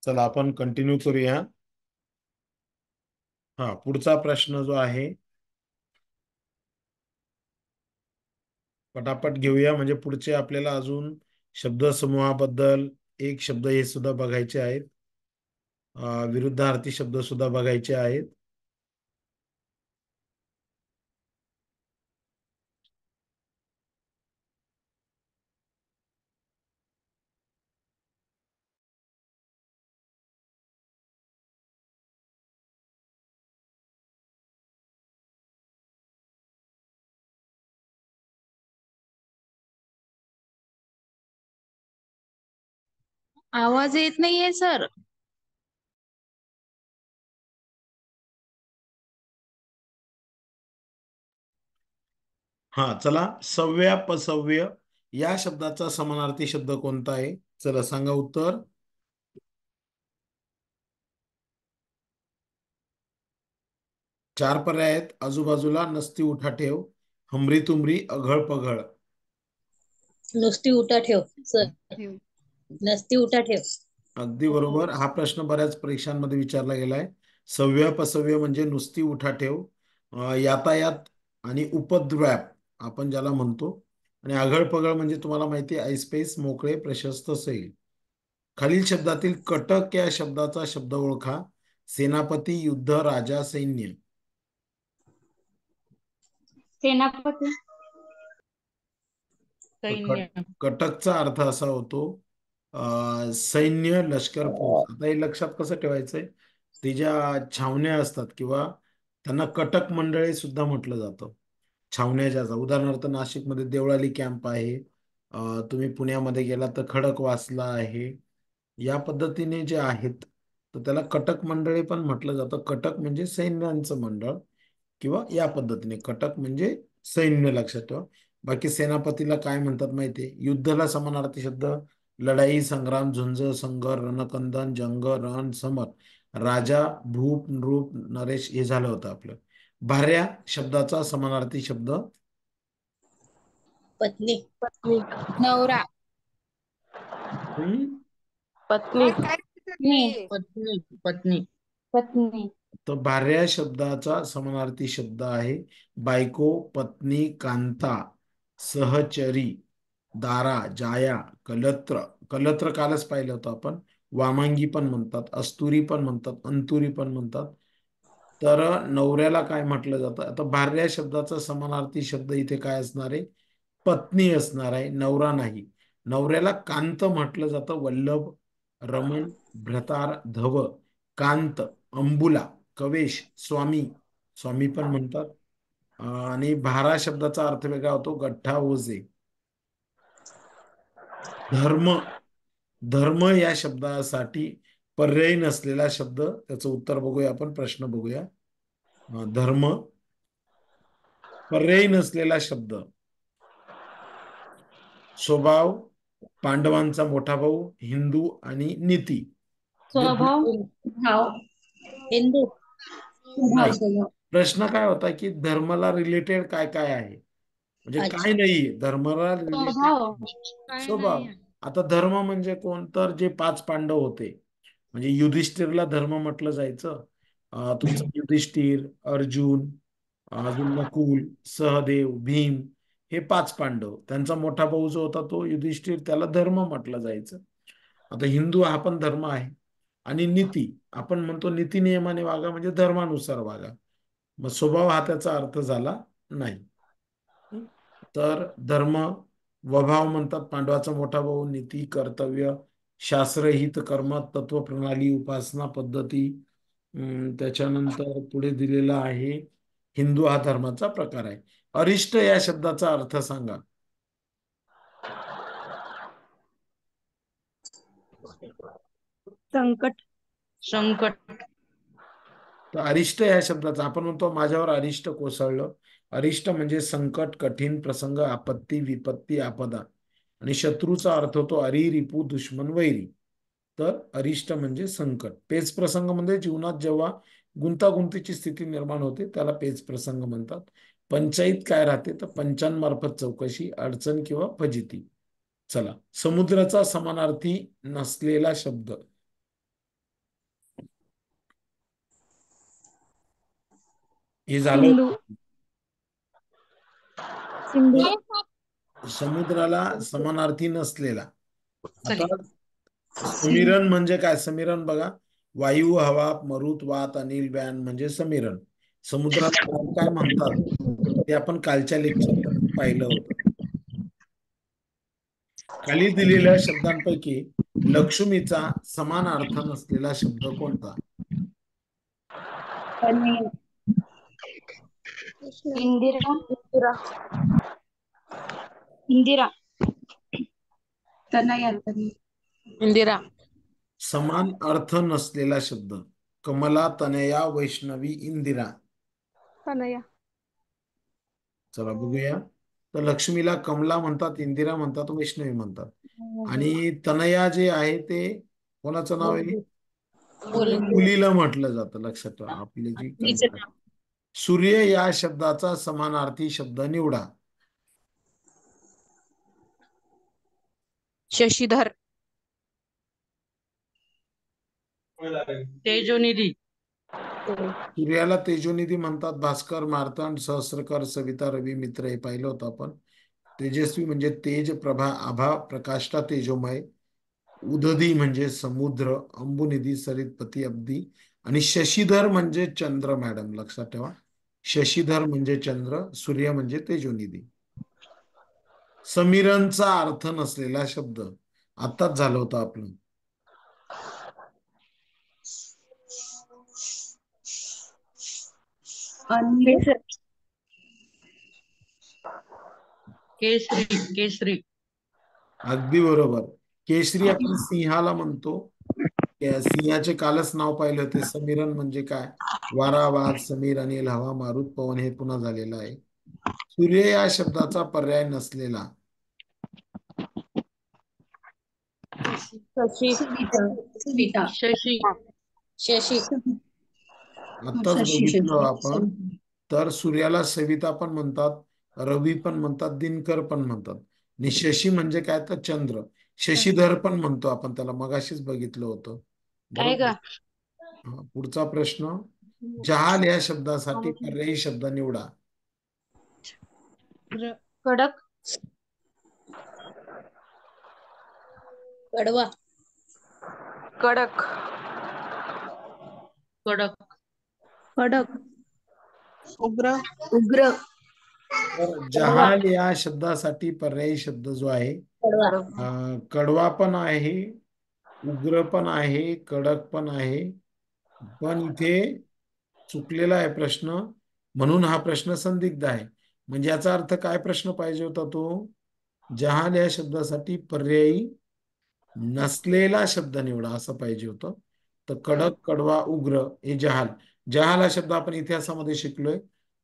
चला आपण कंटिन्यू करूया. हा पुढचा प्रश्न जो आहे पटापट घेऊया, म्हणजे पुढचे आपल्याला अजून शब्दसमूहाबद्दल एक शब्द हे सुद्धा बघायचे आहेत. विरुद्धार्थी शब्द सुद्धा बघायचे आहेत. आवाज येत नाहीये सर. हा चला, सव्य अपसव्य या शब्दाचा समानार्थी शब्द कोणता आहे? चला सांगा उत्तर. चार पर्याय आहेत आजूबाजूला. नसती उठा ठेव, हमरी तुमरी, अघळ पघळ. नुसती उठा ठेव सर. नसती उठा ठेव. अगदी बरोबर. हा प्रश्न बऱ्याच परीक्षांमध्ये विचारला गेलाय. सव्य अपसव्य म्हणजे नुसती उठाठेव, यातायात आणि उपद्व्याप आपण ज्याला म्हणतो. आणि आघळ पगळ म्हणजे तुम्हाला माहिती आहे, ऐसपैस, मोकळे, प्रशस्त, सैल. खालील शब्दातील कटक या शब्दाचा शब्द ओळखा. सेनापती, युद्ध, राजा, सैन्य. सेनापती. सैन्य. कटकचा अर्थ असा होतो सैन्य, लष्कर, फौज. आता हे लक्षात कसं ठेवायचंय? ते ज्या छावण्या असतात किंवा त्यांना कटक मंडळे सुद्धा म्हटलं जातं. छावण्या ज्या, उदाहरणार्थ नाशिकमध्ये देवळाली कॅम्प आहे. तुम्ही पुण्यामध्ये गेला तर खडकवासला आहे. या पद्धतीने जे आहेत तर त्याला कटक मंडळे पण म्हटलं जातं. कटक म्हणजे सैन्यांचं मंडळ किंवा या पद्धतीने कटक म्हणजे सैन्य, लक्षात ठेवा. बाकी सेनापतीला काय म्हणतात माहितीये? युद्धला समानार्थी शब्द लढाई, संग्राम, झुंज, संघर्ष, रणकंदन, जंग, रण, समर. राजा, भूप, नृप, नरेश हे झालं होतं आपलं. भार्या शब्दाचा समानार्थी शब्द पत्नी. पत्नी. नवरा. हम्म? पत्नी. पत्नी. पत्नी. पत्नी. पत्नी. तर भार्या शब्दाचा समानार्थी शब्द आहे बायको, पत्नी, कांता, सहचरी, दारा, जाया, कलत्र. कलत्र कालच पाहिलं होतं आपण. वामांगी पण म्हणतात, अस्तुरी पण म्हणतात, अंतुरी पण म्हणतात. तर नवऱ्याला काय म्हटलं जातं? आता भार्या शब्दाचा समानार्थी शब्द इथे काय असणार आहे? पत्नी असणार आहे, नवरा नाही. नवऱ्याला कांत म्हटलं जातं. वल्लभ, रमण, भ्रतार, धव, कांत, अंबुला, कवेश, स्वामी. स्वामी पण म्हणतात. आणि भारा शब्दाचा अर्थ वेगळा होतो, गठ्ठा, ओझे. धर्म. धर्म या शब्दासाठी पर्यायी नसलेला शब्द, त्याचं उत्तर बघूया आपण, प्रश्न बघूया. धर्म पर्यायी नसलेला शब्द. स्वभाव, पांडवांचा मोठा भाऊ, हिंदू आणि नीती. स्वभाव. भाव. हिंदू. स्वभाव. नाही. स्वभाव. प्रश्न काय होता की धर्माला रिलेटेड काय काय आहे, म्हणजे काय अच्छा. नाही धर्माला स्वभाव. रिलेटेड. काय स्वभाव. नाही. आता धर्म म्हणजे कोण? तर जे पाच पांडव होते, म्हणजे युधिष्ठिरला धर्म म्हटलं जायचं. तुमचं युधिष्ठिर, अर्जुन, अजून नकुल, सहदेव, भीम, हे पाच पांडव. त्यांचा मोठा भाऊ जो होता तो युधिष्ठिर, त्याला धर्म म्हटलं जायचं. आता हिंदू हा पण धर्म आहे. आणि नीती, आपण म्हणतो नीती नियमाने वागा, म्हणजे धर्मानुसार वागा. मग स्वभाव हा त्याचा अर्थ झाला नाही. तर धर्म, वभाव म्हणतात पांडवाचा मोठा भाऊ, नीती, कर्तव्य, शास्त्र, हित, कर्म, तत्व, प्रणाली, उपासना पद्धती. त्याच्यानंतर पुढे दिलेला आहे हिंदू हा धर्माचा प्रकार आहे. अरिष्ट या शब्दाचा अर्थ सांगा. संकट. संकट. तर अरिष्ट या शब्दाचा आपण म्हणतो माझ्यावर अरिष्ट कोसळलं. अरिष्ट म्हणजे संकट, कठीण प्रसंग, आपत्ती, विपत्ती, आपदा. आणि शत्रूचा अर्थ होतो अरी, रिपू, दुश्मन, वैरी. तर अरिष्ट म्हणजे संकट. पेच प्रसंग म्हणजे जीवनात जेव्हा गुंतागुंतीची स्थिती निर्माण होते त्याला पेच प्रसंग म्हणतात. पंचायत काय राहते? तर पंचांमार्फत चौकशी, अडचण किंवा फजिती. चला, समुद्राचा समानार्थी नसलेला शब्द. हे झालं. सिंधू सिंधू समुद्राला समानार्थी नसलेला. आता सॉरी समीरण म्हणजे काय? समीरण बघा, वायू, हवा, मरुत, वात, अनिल, व्यान म्हणजे समीरण. समुद्राला काय काय म्हणतात ते आपण कालच्या लेक्चरमध्ये पाहिलं होतं. खाली दिलेल्या शब्दांपैकी लक्ष्मीचा समान अर्थ नसलेला शब्द कोणता? इंदिरा इंदिरा इंदिरा समान अर्थ नसलेला शब्द. कमला, तनया, वैष्णवी, इंदिरा. तनया चला बघूया. तर लक्ष्मीला कमला म्हणतात, इंदिरा म्हणतात, वैष्णवी म्हणतात. आणि तनया जे आहे ते कोणाचं नाव आहे? मुलीला म्हटलं जातं. लक्षात ठेवा आपली जी कल्पना. सूर्य या शब्दाचा समानार्थी शब्द निवडा. शशीधर तेजोनिधी सूर्याला तेजोनिधी म्हणतात. भास्कर, मार्तंड, सहस्रकर, सविता, रवी, मित्र हे पाहिलं होतं आपण. तेजस्वी म्हणजे तेज, प्रभा, आभा, प्रकाष्ठा, तेजोमय. उदधी म्हणजे समुद्र, अंबुनिधी, सरितपती, अब्दी. आणि शशीधर म्हणजे चंद्र. मॅडम लक्षात ठेवा, शशीधर म्हणजे चंद्र, सूर्य म्हणजे तेजोनिधी. समीरणचा अर्थ नसलेला शब्द आताच झालं होतं आपलं. केसरी केसरी अगदी बरोबर. केशरी आपण सिंहाला म्हणतो. सिंहाचे कालच नाव पाहिले होते. समीरण म्हणजे काय? वारा, वाद, समीर, अनिल, हवा, मारुत, पवन हे पुन्हा झालेलं आहे. सूर्य या शब्दाचा पर्याय नसलेला. शशी शशी आत्ताच बघितलं आपण. तर सूर्याला सविता पण म्हणतात, रवी पण म्हणतात, दिनकर पण म्हणतात. आणि शशी म्हणजे काय? तर चंद्र. शशीधर पण म्हणतो आपण त्याला, मगाशीच बघितलं होतं. काय बरोबर. का पुढचा प्रश्न. जहाल या शब्दासाठी पर्यायी शब्द निवडा. कडक कडवा कडक कडक कडक उग्र उग्र तर जहाल या शब्दासाठी पर्यायी शब्द जो आहे कडवा कडवा पण आहे, उग्र पण आहे, कडक पण आहे. पण इथे चुकलेला आहे प्रश्न, म्हणून हा प्रश्न संदिग्ध आहे. म्हणजे याचा अर्थ काय प्रश्न पाहिजे होता तो? जहाल या शब्दासाठी पर्यायी नसलेला शब्द निवडा असं पाहिजे होतं. तर कडक, कडवा, उग्र हे जहाल. जहाल हा शब्द आपण इतिहासामध्ये शिकलोय.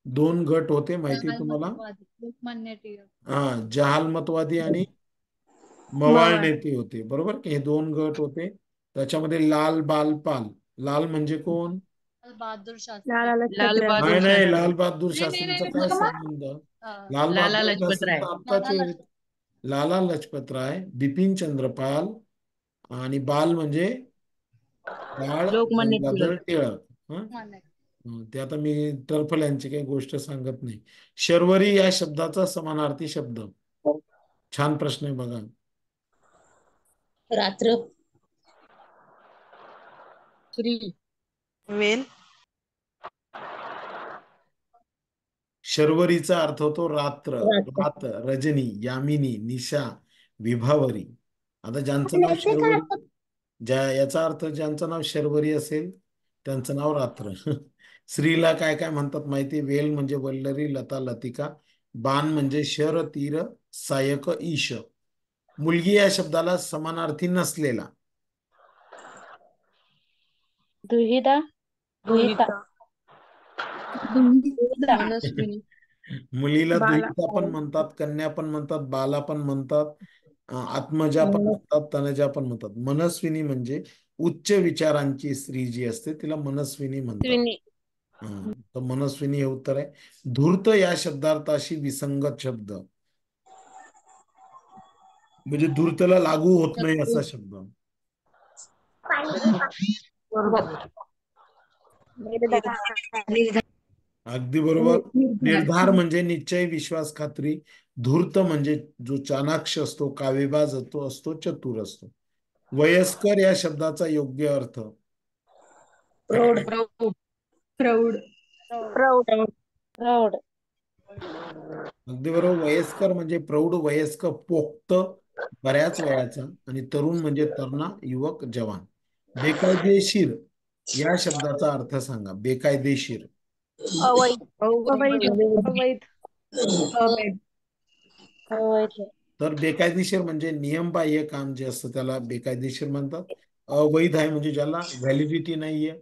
दोन गट होते माहिती आहे तुम्हाला. लोकमान्य टिळक हा, जहालमतवादी आणि मवाळ नेते होते. बरोबर की हे दोन गट होते. त्याच्यामध्ये लाल, बाल, पाल. लाल म्हणजे कोण? बहादूर शास्त्री लाल बहादूर नाही नाही, शास्त्री लाल बहादूर शास्त्रीचा काय संबंध? लाल लाला बहादूर लजपत शास्त्री राय तर आत्ताचे आहेत. लाला लजपत राय, बिपिन चंद्रपाल आणि बाल म्हणजे बाळ लोकमान्य गंगाधर टिळक टिळक. ते आता मी टर्फल्यांची काही गोष्ट सांगत नाही. शर्वरी या शब्दाचा समानार्थी शब्द. छान प्रश्न आहे बघा. रात्र श्री वेल शर्वरीचा अर्थ होतो रात्र, रात, रजनी, यामिनी, निशा, विभावरी. आता ज्यांचं नाव शर्वरी, याचा अर्थ ज्यांचं नाव शर्वरी असेल त्यांचं नाव रात्र. स्त्रीला काय काय म्हणतात माहिती? वेल म्हणजे वल्लरी, लता, लतिका. बाण म्हणजे शर, तीर, सायक, ईश. मुलगी या शब्दाला समानार्थी नसलेला. दुहिता दुहिता मनस्विनी मुलीला बाला दुहिता पण म्हणतात, कन्या पण म्हणतात, बाला पण म्हणतात, आत्मजा पण म्हणतात, तनजा पण म्हणतात. मनस्विनी म्हणजे उच्च विचारांची स्त्री जी असते तिला मनस्विनी म्हणतात. तर मनस्विनी हे उत्तर आहे. धूर्त या शब्दार्थाशी विसंगत शब्द म्हणजे धूर्तला लागू होत नाही असा शब्द. निर्धार अगदी बरोबर. निर्धार म्हणजे निश्चय, विश्वास, खात्री. धूर्त म्हणजे जो चाणाक्ष असतो, कावेबाज असतो, चतुर असतो. वयस्कर या शब्दाचा योग्य अर्थ. प्रौढ. प्रौढ. प्रौढ. प्रौढ. प्रौढ. अगदी बरोबर. वयस्कर म्हणजे प्रौढ, वयस्क पोक्त, बऱ्याच वयाचा, आणि तरुण म्हणजे तरुणा, युवक, जवान. बेकायदेशीर या शब्दाचा अर्थ सांगा. बेकायदेशीर. अवैध. अवैध. अवैध. अवैध. अवैध. तर बेकायदेशीर म्हणजे नियमबाह्य काम जे असतं त्याला बेकायदेशीर म्हणतात. अवैध आहे म्हणजे ज्याला व्हॅलिडिटी नाहीये,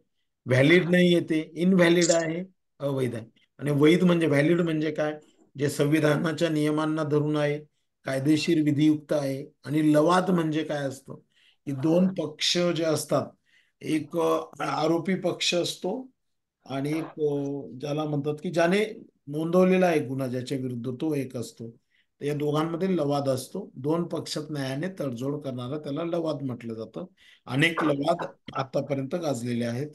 व्हॅलिड नाहीये, ते इनव्हॅलिड आहे, अवैध आहे. आणि वैध म्हणजे व्हॅलिड म्हणजे काय, जे संविधानाच्या नियमांना धरून आहे, कायदेशीर विधियुक्त आहे. आणि लवाद म्हणजे काय असतं, की दोन पक्ष जे असतात, एक आरोपी पक्ष असतो, आणि एक ज्याला म्हणतात की ज्याने नोंदवलेला आहे गुन्हा, ज्याच्या विरुद्ध, तो एक असतो. तर या दोघांमध्ये लवाद असतो. दोन पक्षात न्यायाने तडजोड करणारा त्याला लवाद म्हटलं जातं. अनेक लवाद आतापर्यंत गाजलेले आहेत.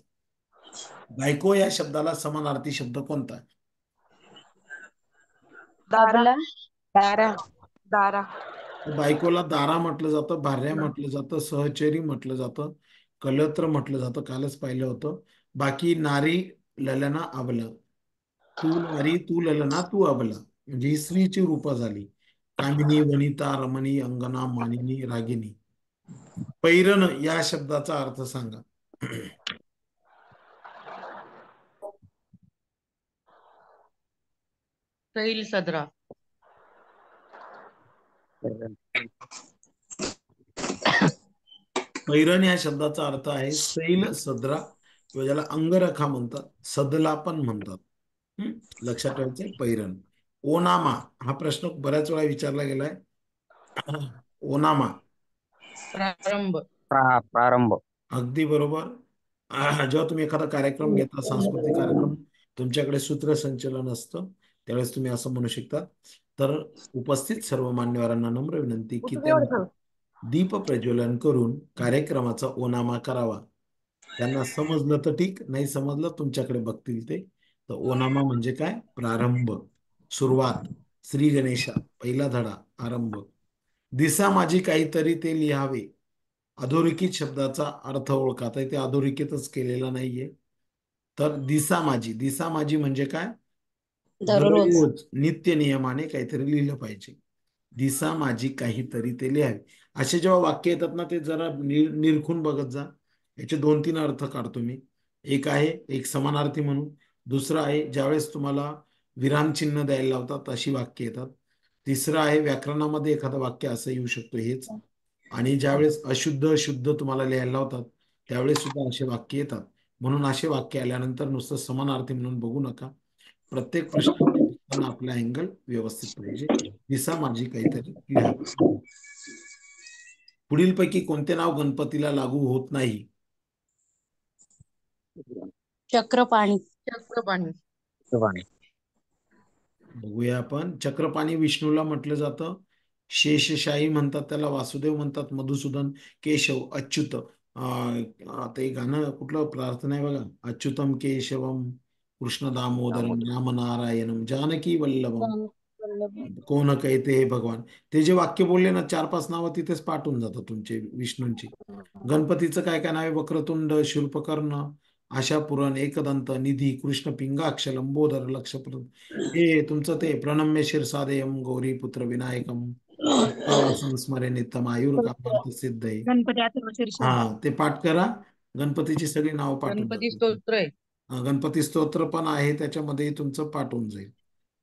बायको या शब्दाला समानार्थी शब्द कोणता आहे? दारा. अबला. दारा. दारा. बायकोला दारा म्हटलं जातं, भार्या म्हटलं जातं, सहचरी म्हटलं जातं, कलत्र म्हटलं जातं, कालच पाहिलं होतं. बाकी नारी, ललना, अबला. तू नारी, तू ललना, तू अबला, म्हणजे ही स्त्रीची रूपं झाली. कामिनी, वनिता, रमणी, अंगना, मानिनी, रागिनी. पैरण या शब्दाचा अर्थ सांगा. सैल सदरा. पैरण या शब्दाचा अर्थ आहे सैल सदरा, किंवा ज्याला अंगरखा म्हणतात, सदला पण म्हणतात. हम्म? लक्षात ठेवायचंय पैरण. ओनामा हा प्रश्न बऱ्याच वेळा विचारला गेलाय. ओनामा. प्रारंभ. प्रारंभ. अगदी बरोबर. जेव्हा तुम्ही एखादा कार्यक्रम घेता, सांस्कृतिक कार्यक्रम, तुमच्याकडे सूत्रसंचलन असतं, त्यावेळेस तुम्ही असं म्हणू शकता. तर उपस्थित सर्व मान्यवरांना नम्र विनंती की त्यांनी दीप प्रज्वलन करून कार्यक्रमाचा ओनामा करावा. त्यांना समजलं तर ठीक, नाही समजलं तुमच्याकडे बघतील ते. तर ओनामा म्हणजे काय? प्रारंभ, सुरुवात. श्री गणेशा, पहिला धडा, आरंभ. दिसा माझी काहीतरी ते लिहावे. अधोरेखित शब्दाचा अर्थ ओळखा. आता इथे अधोरेखितच केलेला नाहीये. तर दिसा माझी, दिसा माझी म्हणजे काय? दररोज. दररोज नित्य नियमाने काहीतरी लिहिलं पाहिजे. दिसा माझी काहीतरी ते लिहावे. असे जेव्हा वाक्य येतात ना, ते जरा निरखून बघत जा. याचे 2-3 अर्थ काढतो मी. एक आहे एक समानार्थी म्हणून. दुसरं आहे ज्यावेळेस तुम्हाला विरामचिन्ह द्यायला लावतात अशी वाक्य येतात. तिसरं आहे व्याकरणामध्ये एखादं वाक्य असं येऊ शकतो हेच. आणि ज्यावेळेस अशुद्ध शुद्ध तुम्हाला लिहायला लावतात, त्यावेळेस सुद्धा असे वाक्य येतात. म्हणून असे वाक्य आल्यानंतर नुसतं समानार्थी म्हणून बघू नका. प्रत्येक प्रश्नाकडे बघताना आपला अँगल व्यवस्थित पाहिजे. दिसा माझी काहीतरी लिहा. पुढीलपैकी कोणते नाव गणपतीला लागू होत नाही? चक्रपाणी. चक्रपाणी. बघूया आपण. चक्रपाणी विष्णूला म्हटलं जातं. शेषशाही म्हणतात त्याला, वासुदेव म्हणतात, मधुसूदन, केशव, अच्युत. ते गाणं कुठलं प्रार्थना आहे बघा, अच्युतम केशवम कृष्ण दामोदरम रामनारायणम जानकी वल्लभम कोण कहते हे भगवान. ते जे वाक्य बोलले ना, 4-5 नावं तिथेच पाठवून जातात तुमचे विष्णूंची. गणपतीचं काय काय नाव आहे? वक्रतुंड, शूर्पकर्ण, आशापुरण, एकदंत, निधी, कृष्ण पिंगाक्ष, लंबोदर, लक्षप्रद. हे तुमचं ते प्रणम्य शिरसादेयम गौरीपुत्र विनायकम संस्मरे नित्यम आयुर्कामार्थ सिद्ध आहे. गणपती अथर्वशीर्ष. हा, ते पाठ करा. गणपतीची सगळी नावं पाठवून गणपती जातात. स्तोत्र आहे. गणपती स्तोत्र पण आहे त्याच्यामध्ये, तुमचं पाठवून जाईल.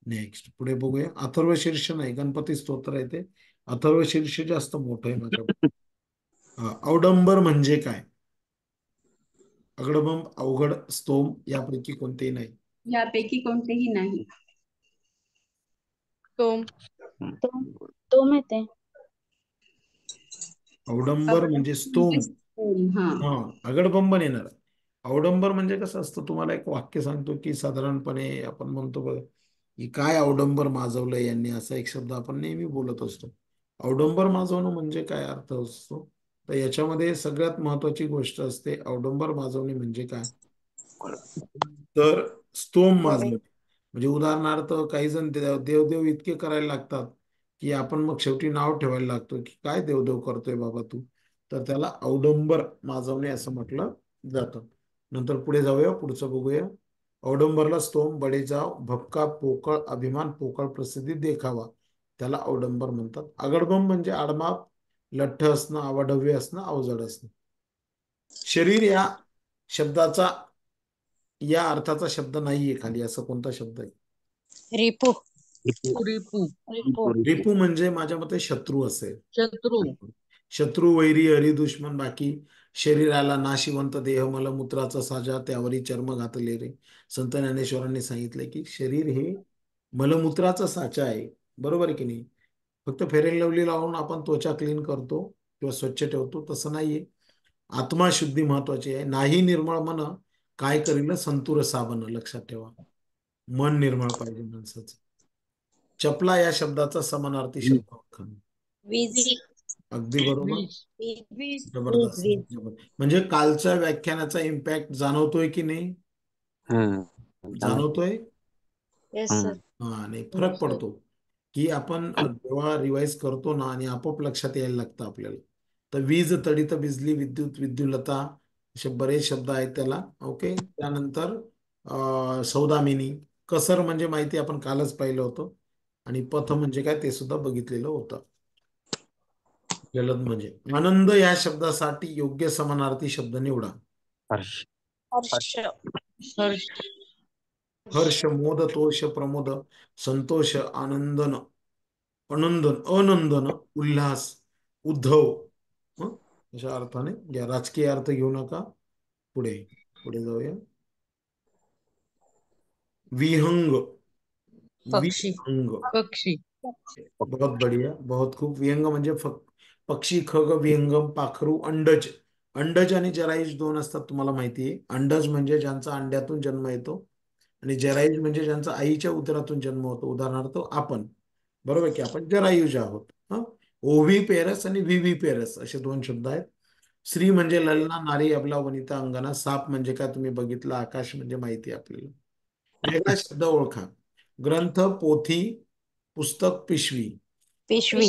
नेक्स्ट पुढे बघूया. अथर्वशीर्ष नाही, गणपती स्तोत्र आहे ते. अथर्वशीर्ष जास्त मोठं आहे माझ्या. औडंबर म्हणजे काय? अगडबंब, अवघड, स्तोम यापैकी कोणतेही नाही. यापैकी कोणतेही नाही. सोम. तो तो माहिती. औडंबर म्हणजे स्तोम. हा. हा, अगडबंब नाही येणार. औडंबर म्हणजे कसं असतं, तुम्हाला एक वाक्य सांगतो की साधारणपणे आपण म्हणतो बघ, की काय औडंबर माजवलं यांनी, असा एक शब्द आपण नेहमी बोलत असतो. औडंबर माजवणं म्हणजे काय अर्थ असतो? तर याच्यामध्ये सगळ्यात महत्वाची गोष्ट असते, औडंबर माजवणे म्हणजे काय, तर स्तोम माजवणे. म्हणजे उदाहरणार्थ काही जण देवदेव इतके करायला लागतात की आपण मग शेवटी नाव ठेवायला लागतो की काय देवदेव करतोय बाबा तू. तर त्याला औडंबर माजवणे असं म्हटलं जातं. नंतर पुढे जाऊया, पुढचं बघूया. औडंबरला स्तोम, बडेजाव, भपका, पोकळ, अभिमान, पोकळ प्रसिद्धी, देखावा, त्याला औडंबर म्हणतात. आगडबम म्हणजे आडमाप, लठ्ठ असणं, अवाढव्य असणं, अवजड असणं. शरीर या शब्दाचा, या अर्थाचा शब्द नाहीये खाली, असं कोणता शब्द आहे? रिपू. रिपू. रिपू म्हणजे माझ्या मते शत्रू असेल. शत्रू. शत्रू, वैरी, हरी, दुश्मन. बाकी शरीराला नाशिवंत देह मलमूत्राचा साजा, त्यावरी चर्म घातले रे. संत ज्ञानेश्वरांनी सांगितले की शरीर हे मलमूत्राचा साचा आहे. बरोबर आहे की नाही? फक्त फेअर अँड लवली लावून आपण त्वचा क्लीन करतो किंवा स्वच्छ ठेवतो तसं नाहीये. आत्माशुद्धी महत्वाची आहे. नाही निर्मळ मन काय करील संतूर साबण, लक्षात ठेवा. मन निर्मळ पाहिजे माणसाचं. चपला या शब्दाचा समानार्थी शब्द ओळखा. वीज. अगदी बरोबर. वीज. वीज. जबरदस्त. वीज. म्हणजे कालच्या व्याख्यानाचा इम्पॅक्ट जाणवतोय की नाही? जाणवतोय. Yes sir. हा, नाही हो फरक सर. पडतो की आपण जेव्हा रिवाइज करतो ना आणि आपोआप लक्षात यायला लागतं आपल्याला. तर वीज, तडित, बिजली, विद्युत, विद्युलता असे बरेच शब्द आहेत त्याला. ओके. त्यानंतर सौदामिनी. कसर म्हणजे माहिती आपण कालच पाहिलं होतं. आणि पथ म्हणजे काय ते सुद्धा बघितलेलं होतं. जलद म्हणजे आनंद या शब्दासाठी योग्य समानार्थी शब्द निवडा. हर्ष. हर्ष. हर्ष. हर्ष, मोद, तोष, प्रमोद, संतोष, आनंदन, आनंदन, अनंदन, उल्हास, उद्धव. हं? अशा अर्थाने घ्या. राजकीय अर्थ घेऊ नका. पुढे पुढे जाऊया. विहंग. पक्षी. विहंग. पक्षी. बहुत बढ़िया, बहुत खूप. विहंग म्हणजे पक्षी, खग, विहंगम, पाखरू, अंडज. अंडज आणि जरायुज दोन असतात, तुम्हाला माहिती आहे. अंडज म्हणजे ज्यांचा अंड्यातून जन्म येतो आणि जरायुज म्हणजे ज्यांचा आईच्या उदरातून जन्म होतो. उदाहरणार्थ आपण, बरोबर की आपण जरायुज आहोत. हा. ओव्ही पेरस आणि व्ही पेरस असे दोन शब्द आहेत. स्त्री म्हणजे ललना, नारी, अबला, वनिता, अंगना. साप म्हणजे काय तुम्ही बघितलं. आकाश म्हणजे माहिती आहे आपल्याला. वेगळा शब्द ओळखा. ग्रंथ, पोथी, पुस्तक, पिशवी. पिशवी.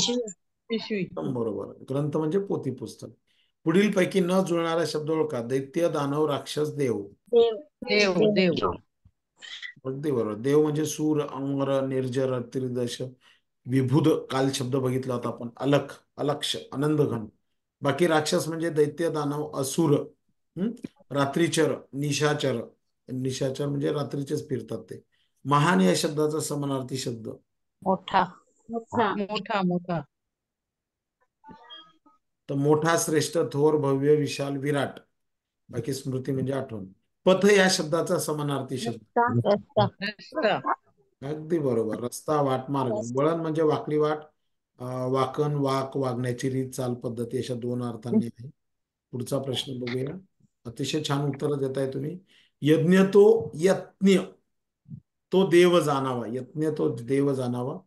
पिशवी. एकदम बरोबर. ग्रंथ म्हणजे पोथी, पुस्तक. पुढील पैकी न जुळणारा शब्द ओळखा. दैत्य, दानव, राक्षस, देव. देव. देव. देव. अगदी बरोबर. देव म्हणजे सूर, अंगर, निर्जर, त्रिदश, विभुद. काल शब्द बघितला होता आपण. अलख, अलक्ष, आनंदघन. बाकी राक्षस म्हणजे दैत्य, दानव, असुर. रात्रीचर, निशाचर. निशाचर म्हणजे रात्रीचेच फिरतात ते. महान या शब्दाचा समानार्थी शब्द. मोठा. मोठा. मोठा. मोठा. तर मोठा, श्रेष्ठ, थोर, भव्य, विशाल, विराट. बाकी स्मृती म्हणजे आठवण. पथ या शब्दाचा समानार्थी शब्द. रस्ता. रस्ता. अगदी बरोबर. रस्ता, वाट, मार्ग. वळण म्हणजे वाकडी वाट, वाकण, वाक, वागण्याची रीत, चाल, पद्धती अशा दोन अर्थांनी आहे. पुढचा प्रश्न बघूया. अतिशय छान उत्तर देताय तुम्ही. यज्ञ तो यज्ञ तो देव जाणावा. यज्ञ तो देव जाणावा.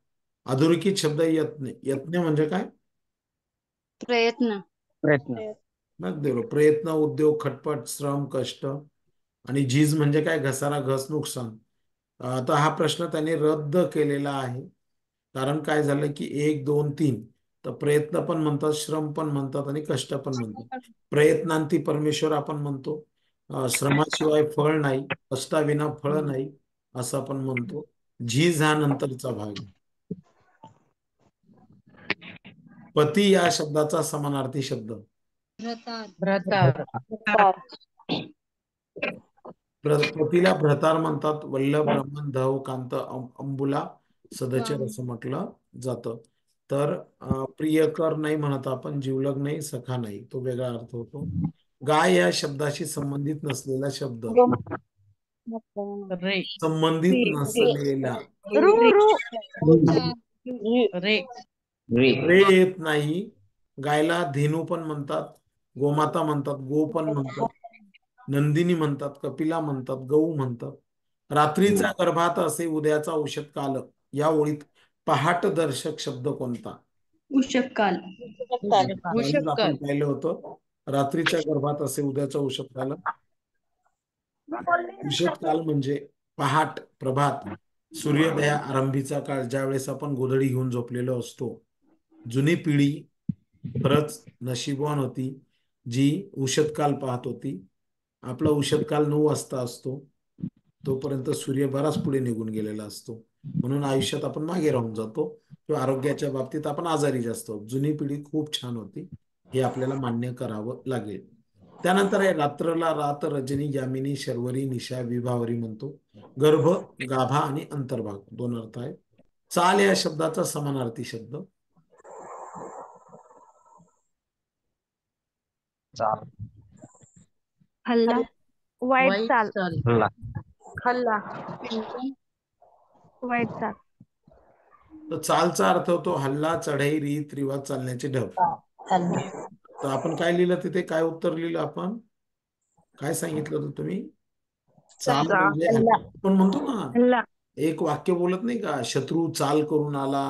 अधोरेखित शब्द यज्ञ. यज्ञ म्हणजे काय? प्रयत्न. प्रयत्न. अगदी बरोबर. प्रयत्न, उद्योग, खटपट, श्रम, कष्ट. आणि झीज म्हणजे काय? घसारा, घस, नुकसान. आता हा प्रश्न त्यांनी रद्द केलेला आहे. कारण काय झालं की 1, 2, 3 तर प्रयत्न पण म्हणतात, श्रम पण म्हणतात आणि कष्ट पण म्हणतात. प्रयत्नांती परमेश्वर आपण म्हणतो. श्रमाशिवाय फळ नाही, कष्टाविना फळ नाही असं आपण म्हणतो. झीज हा नंतरचा भाग आहे. पती या शब्दाचा समानार्थी शब्द. भ्रतार. पतीला भ्रतार म्हणतात. वल्लभ, ब्रह्मन, धव, कांत, अंबुला, सदचर असं म्हटलं जातं. तर प्रियकर नाही म्हणत आपण, जीवलग नाही, सखा नाही, तो वेगळा अर्थ होतो. गाय या शब्दाशी संबंधित नसलेला शब्द. रे. संबंधित नसलेला. रे. रे येत नाही. गायला धेनू पण म्हणतात, गोमाता म्हणतात, गो पण म्हणतात, नंदिनी म्हणतात, कपिला म्हणतात, गौ म्हणतात. रात्रीचा गर्भात असे उद्याचा औषध काल या ओळीत पहाटदर्शक शब्द कोणता? उषक काल. कालच आपण उषक्कल. पाहिलं होतं. रात्रीच्या गर्भात असे उद्याचा औषध काल. उषध काल म्हणजे पहाट, प्रभात. सूर्योदया आरंभीचा काळ, ज्या वेळेस आपण गोधडी घेऊन झोपलेलो असतो. जुनी पिढी खरंच नशीबवान होती जी उषतकाल पाहत होती. आपला उषतकाल 9 वाजता असतो. तोपर्यंत सूर्य बराच पुढे निघून गेलेला असतो. म्हणून आयुष्यात आपण मागे राहून जातो किंवा आरोग्याच्या बाबतीत आपण आजारी जास्त आहोत. जुनी पिढी खूप छान होती, हे आपल्याला मान्य करावं लागेल. त्यानंतर आहे रात्रला रात, रजनी, यामिनी, शर्वरी, निशा, विभावरी म्हणतो. गर्भ, गाभा आणि अंतर्भाग 2 अर्थ आहेत. चाल या शब्दाचा समानार्थी शब्द. चाल, हल्ला, वाईट वाईट चाल, चाल, हल्ला, हल्ला, वाईट चाल, तर चालचा अर्थ होतो हल्ला, चढाई, रीत रिवाज, चालण्याचे ढब. तर आपण काय लिहिलं तिथे, काय उत्तर लिहिलं आपण, काय सांगितलं होतं तुम्ही? चाल म्हणजे हल्ला, आपण म्हणतो ना, हल्ला. एक वाक्य बोलत नाही का, शत्रू चाल करून आला.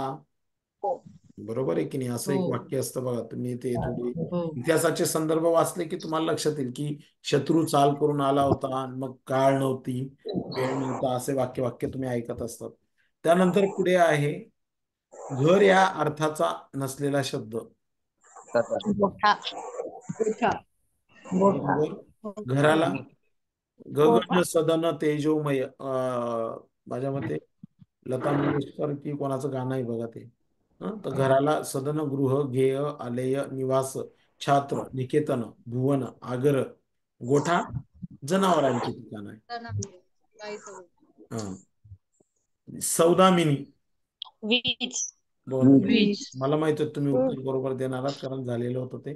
बरोबर आहे की नाही? असं एक हो वाक्य असतं बघा. तुम्ही ते थोडी हो इतिहासाचे संदर्भ वाचले की तुम्हाला लक्षात येईल की शत्रू चाल करून आला होता आणि मग काळ नव्हती, वेळ नव्हता, असे वाक्य तुम्ही ऐकत असतात. त्यानंतर पुढे आहे घर या अर्थाचा नसलेला शब्द. गोठा, गोठा, गोठा, बरोबर. घराला गोठा. गगन सदन तेजोमय, माझ्या मते लता मंगेशकर की कोणाचं गाणं आहे बघा ते. तर घराला सदन, गृह, गेय, आलेय, निवास, छात्र, निकेतन, भुवन, आगर, गोठा जनावरांचे ठिकाण आहे. हा. सौदामिनी. वीज, बरोबर. वीज, मला माहित आहे तुम्ही उत्तर बरोबर देणार आहात कारण झालेलं होतं ते.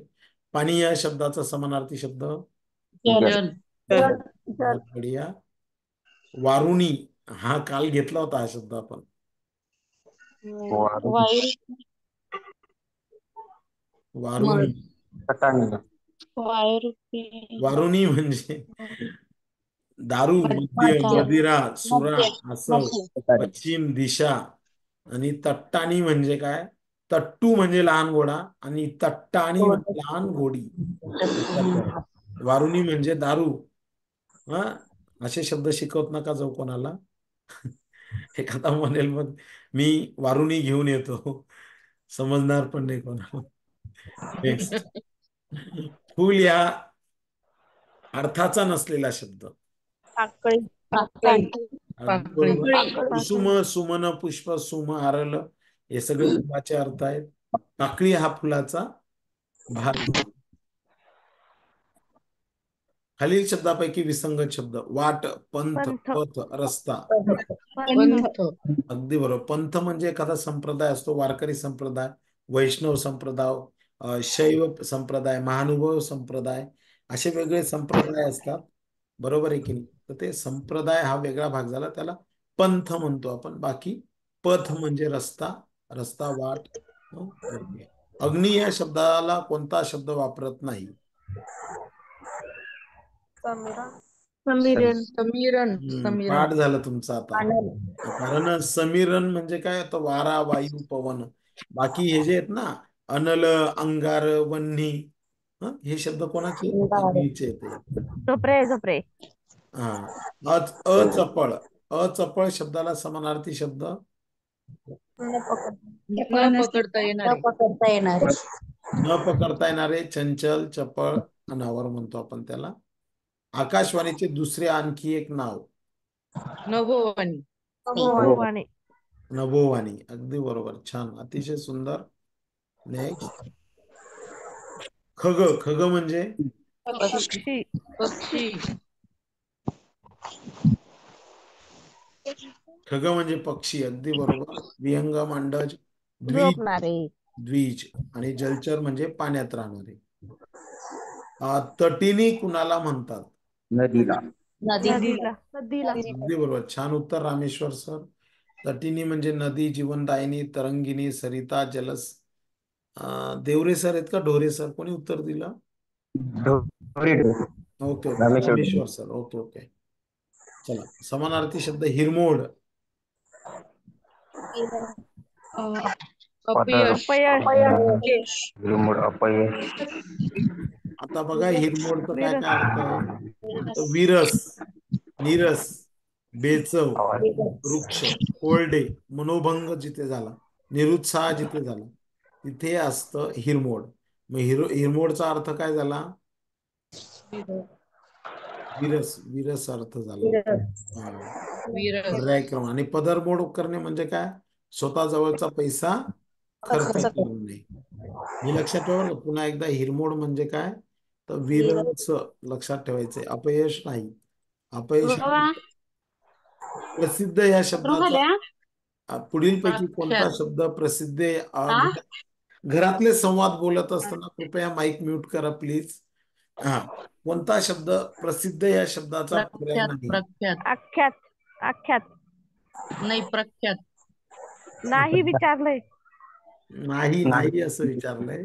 पाणी या शब्दाचा समानार्थी शब्द. जल, जल, जल, बहुत बढिया. वारुणी, हा काल घेतला होता हा शब्द आपण. वायू, वारुणी. कटांग, वायरूपी, वारुणी म्हणजे दारू, मद्य, मद्य, मदिरा, सुरा, मद्य, आसव, मद्य, पश्चिम दिशा. आणि तट्टाणी म्हणजे काय? तट्टू म्हणजे लहान घोडा आणि तट्टाणी म्हणजे लहान घोडी. लक्षात ठेवा. वारुणी म्हणजे दारू. हा, असे शब्द शिकवत नका जाऊ कोणाला. एखादा म्हणेल मग मी वारुणी घेऊन येतो, समजणार पण नाही कोणाला. नेक्स्ट. फूल या अर्थाचा नसलेला शब्द. पाकळी, अगदी पाकळी, बरोबर. पाकळी, कुसुम, सुमन, पुष्प, सुम, आरल हे सगळे फुलाचे अर्थ आहेत. पाकळी हा फुलाचा भाग. खालील शब्दापैकी विसंगत शब्द. वाट, पंथ, पंथ, पथ, रस्ता. पंथ, पंथ, अगदी बरोबर. पंथ म्हणजे एखादा संप्रदाय असतो, वारकरी संप्रदाय, वैष्णव संप्रदाय, शैव संप्रदाय, महानुभाव संप्रदाय, असे वेगळे संप्रदाय असतात. बरोबर आहे की नाही? तर ते संप्रदाय हा वेगळा भाग झाला, त्याला पंथ म्हणतो आपण. बाकी पथ म्हणजे रस्ता, रस्ता, वाट. ओके. अग्नी या शब्दाला कोणता शब्द वापरत नाही? समीरण, समीरण, समीरण, पाठ झालं तुमचं आता. कारण समीरण म्हणजे काय, आता वारा, वायू, पवन. बाकी हे जे आहेत ना, अनल, अंगार, वन्ही, हे शब्द कोणाचे? अग्नीचे येते. झोपरे, झोपरे, हा. अचपळ. अचपळ शब्दाला समानार्थी शब्द. न पकडता येणारे, पकडता येणार, न पकडता येणारे, चंचल, चपळ, अनावर म्हणतो आपण त्याला. आकाशवाणीचे दुसरे आणखी एक नाव. नभोवाणी, वाणी, नभोवाणी. अगदी बरोबर. छान, अतिशय सुंदर. नेक्स्ट. खग. खग म्हणजे पक्षी, पक्षी, खग म्हणजे पक्षी. अगदी बरोबर. विहंग, मांडज, द्विज, झोपणारे, द्विज आणि जलचर म्हणजे पाण्यात राहणारे. तटिनी कुणाला म्हणतात? नदीला, नदीला, नदीला, अगदी बरोबर. छान उत्तर रामेश्वर सर. तटिनी म्हणजे नदी, जीवनदायिनी, तरंगिणी, सरिता, जलस. देवरे सर आहेत का ढोरे सर? कोणी उत्तर दिलं? ढोरे, okay okay, Rameshwar, Rameshwar sir. Okay okay. चला, समानार्थी शब्द. हिरमोड. अपयश, अपयश, हिरमोड, अपयश, आता बघा हिरमोडचा काय विरस, काय अर्थ आहे? तर विरस, नीरस, बेचव, आवाज वृक्ष, कोरडे, मनोभंग जिथे झाला, निरुत्साह जिथे झाला तिथे असतं हिरमोड. मग हिरमोडचा अर्थ काय झाला? विरस, विरस अर्थ झाला. हा. विरस. पर्याय क्रमांक. आणि पदरमोड करणे म्हणजे काय? स्वतः जवळचा पैसा खर्च करणे. हे लक्षात ठेवा बरं का. पुन्हा एकदा हिरमोड म्हणजे काय? तर विरस लक्षात ठेवायचंय. अपयश नाही. अपयश प्रसिद्ध या शब्दाचा पुढील पैकी कोणता प्रख्यात. शब्द प्रसिद्ध आहे? घरातले संवाद बोलत असताना कृपया माईक म्यूट करा प्लीज. हा. कोणता शब्द प्रसिद्ध या शब्दाचा पर्याय प्रख्यात. नाही? प्रख्यात. आख्यात. आख्यात. नाही, प्रख्यात. नाही विचारलंय. नाही, नाही असं विचारलंय.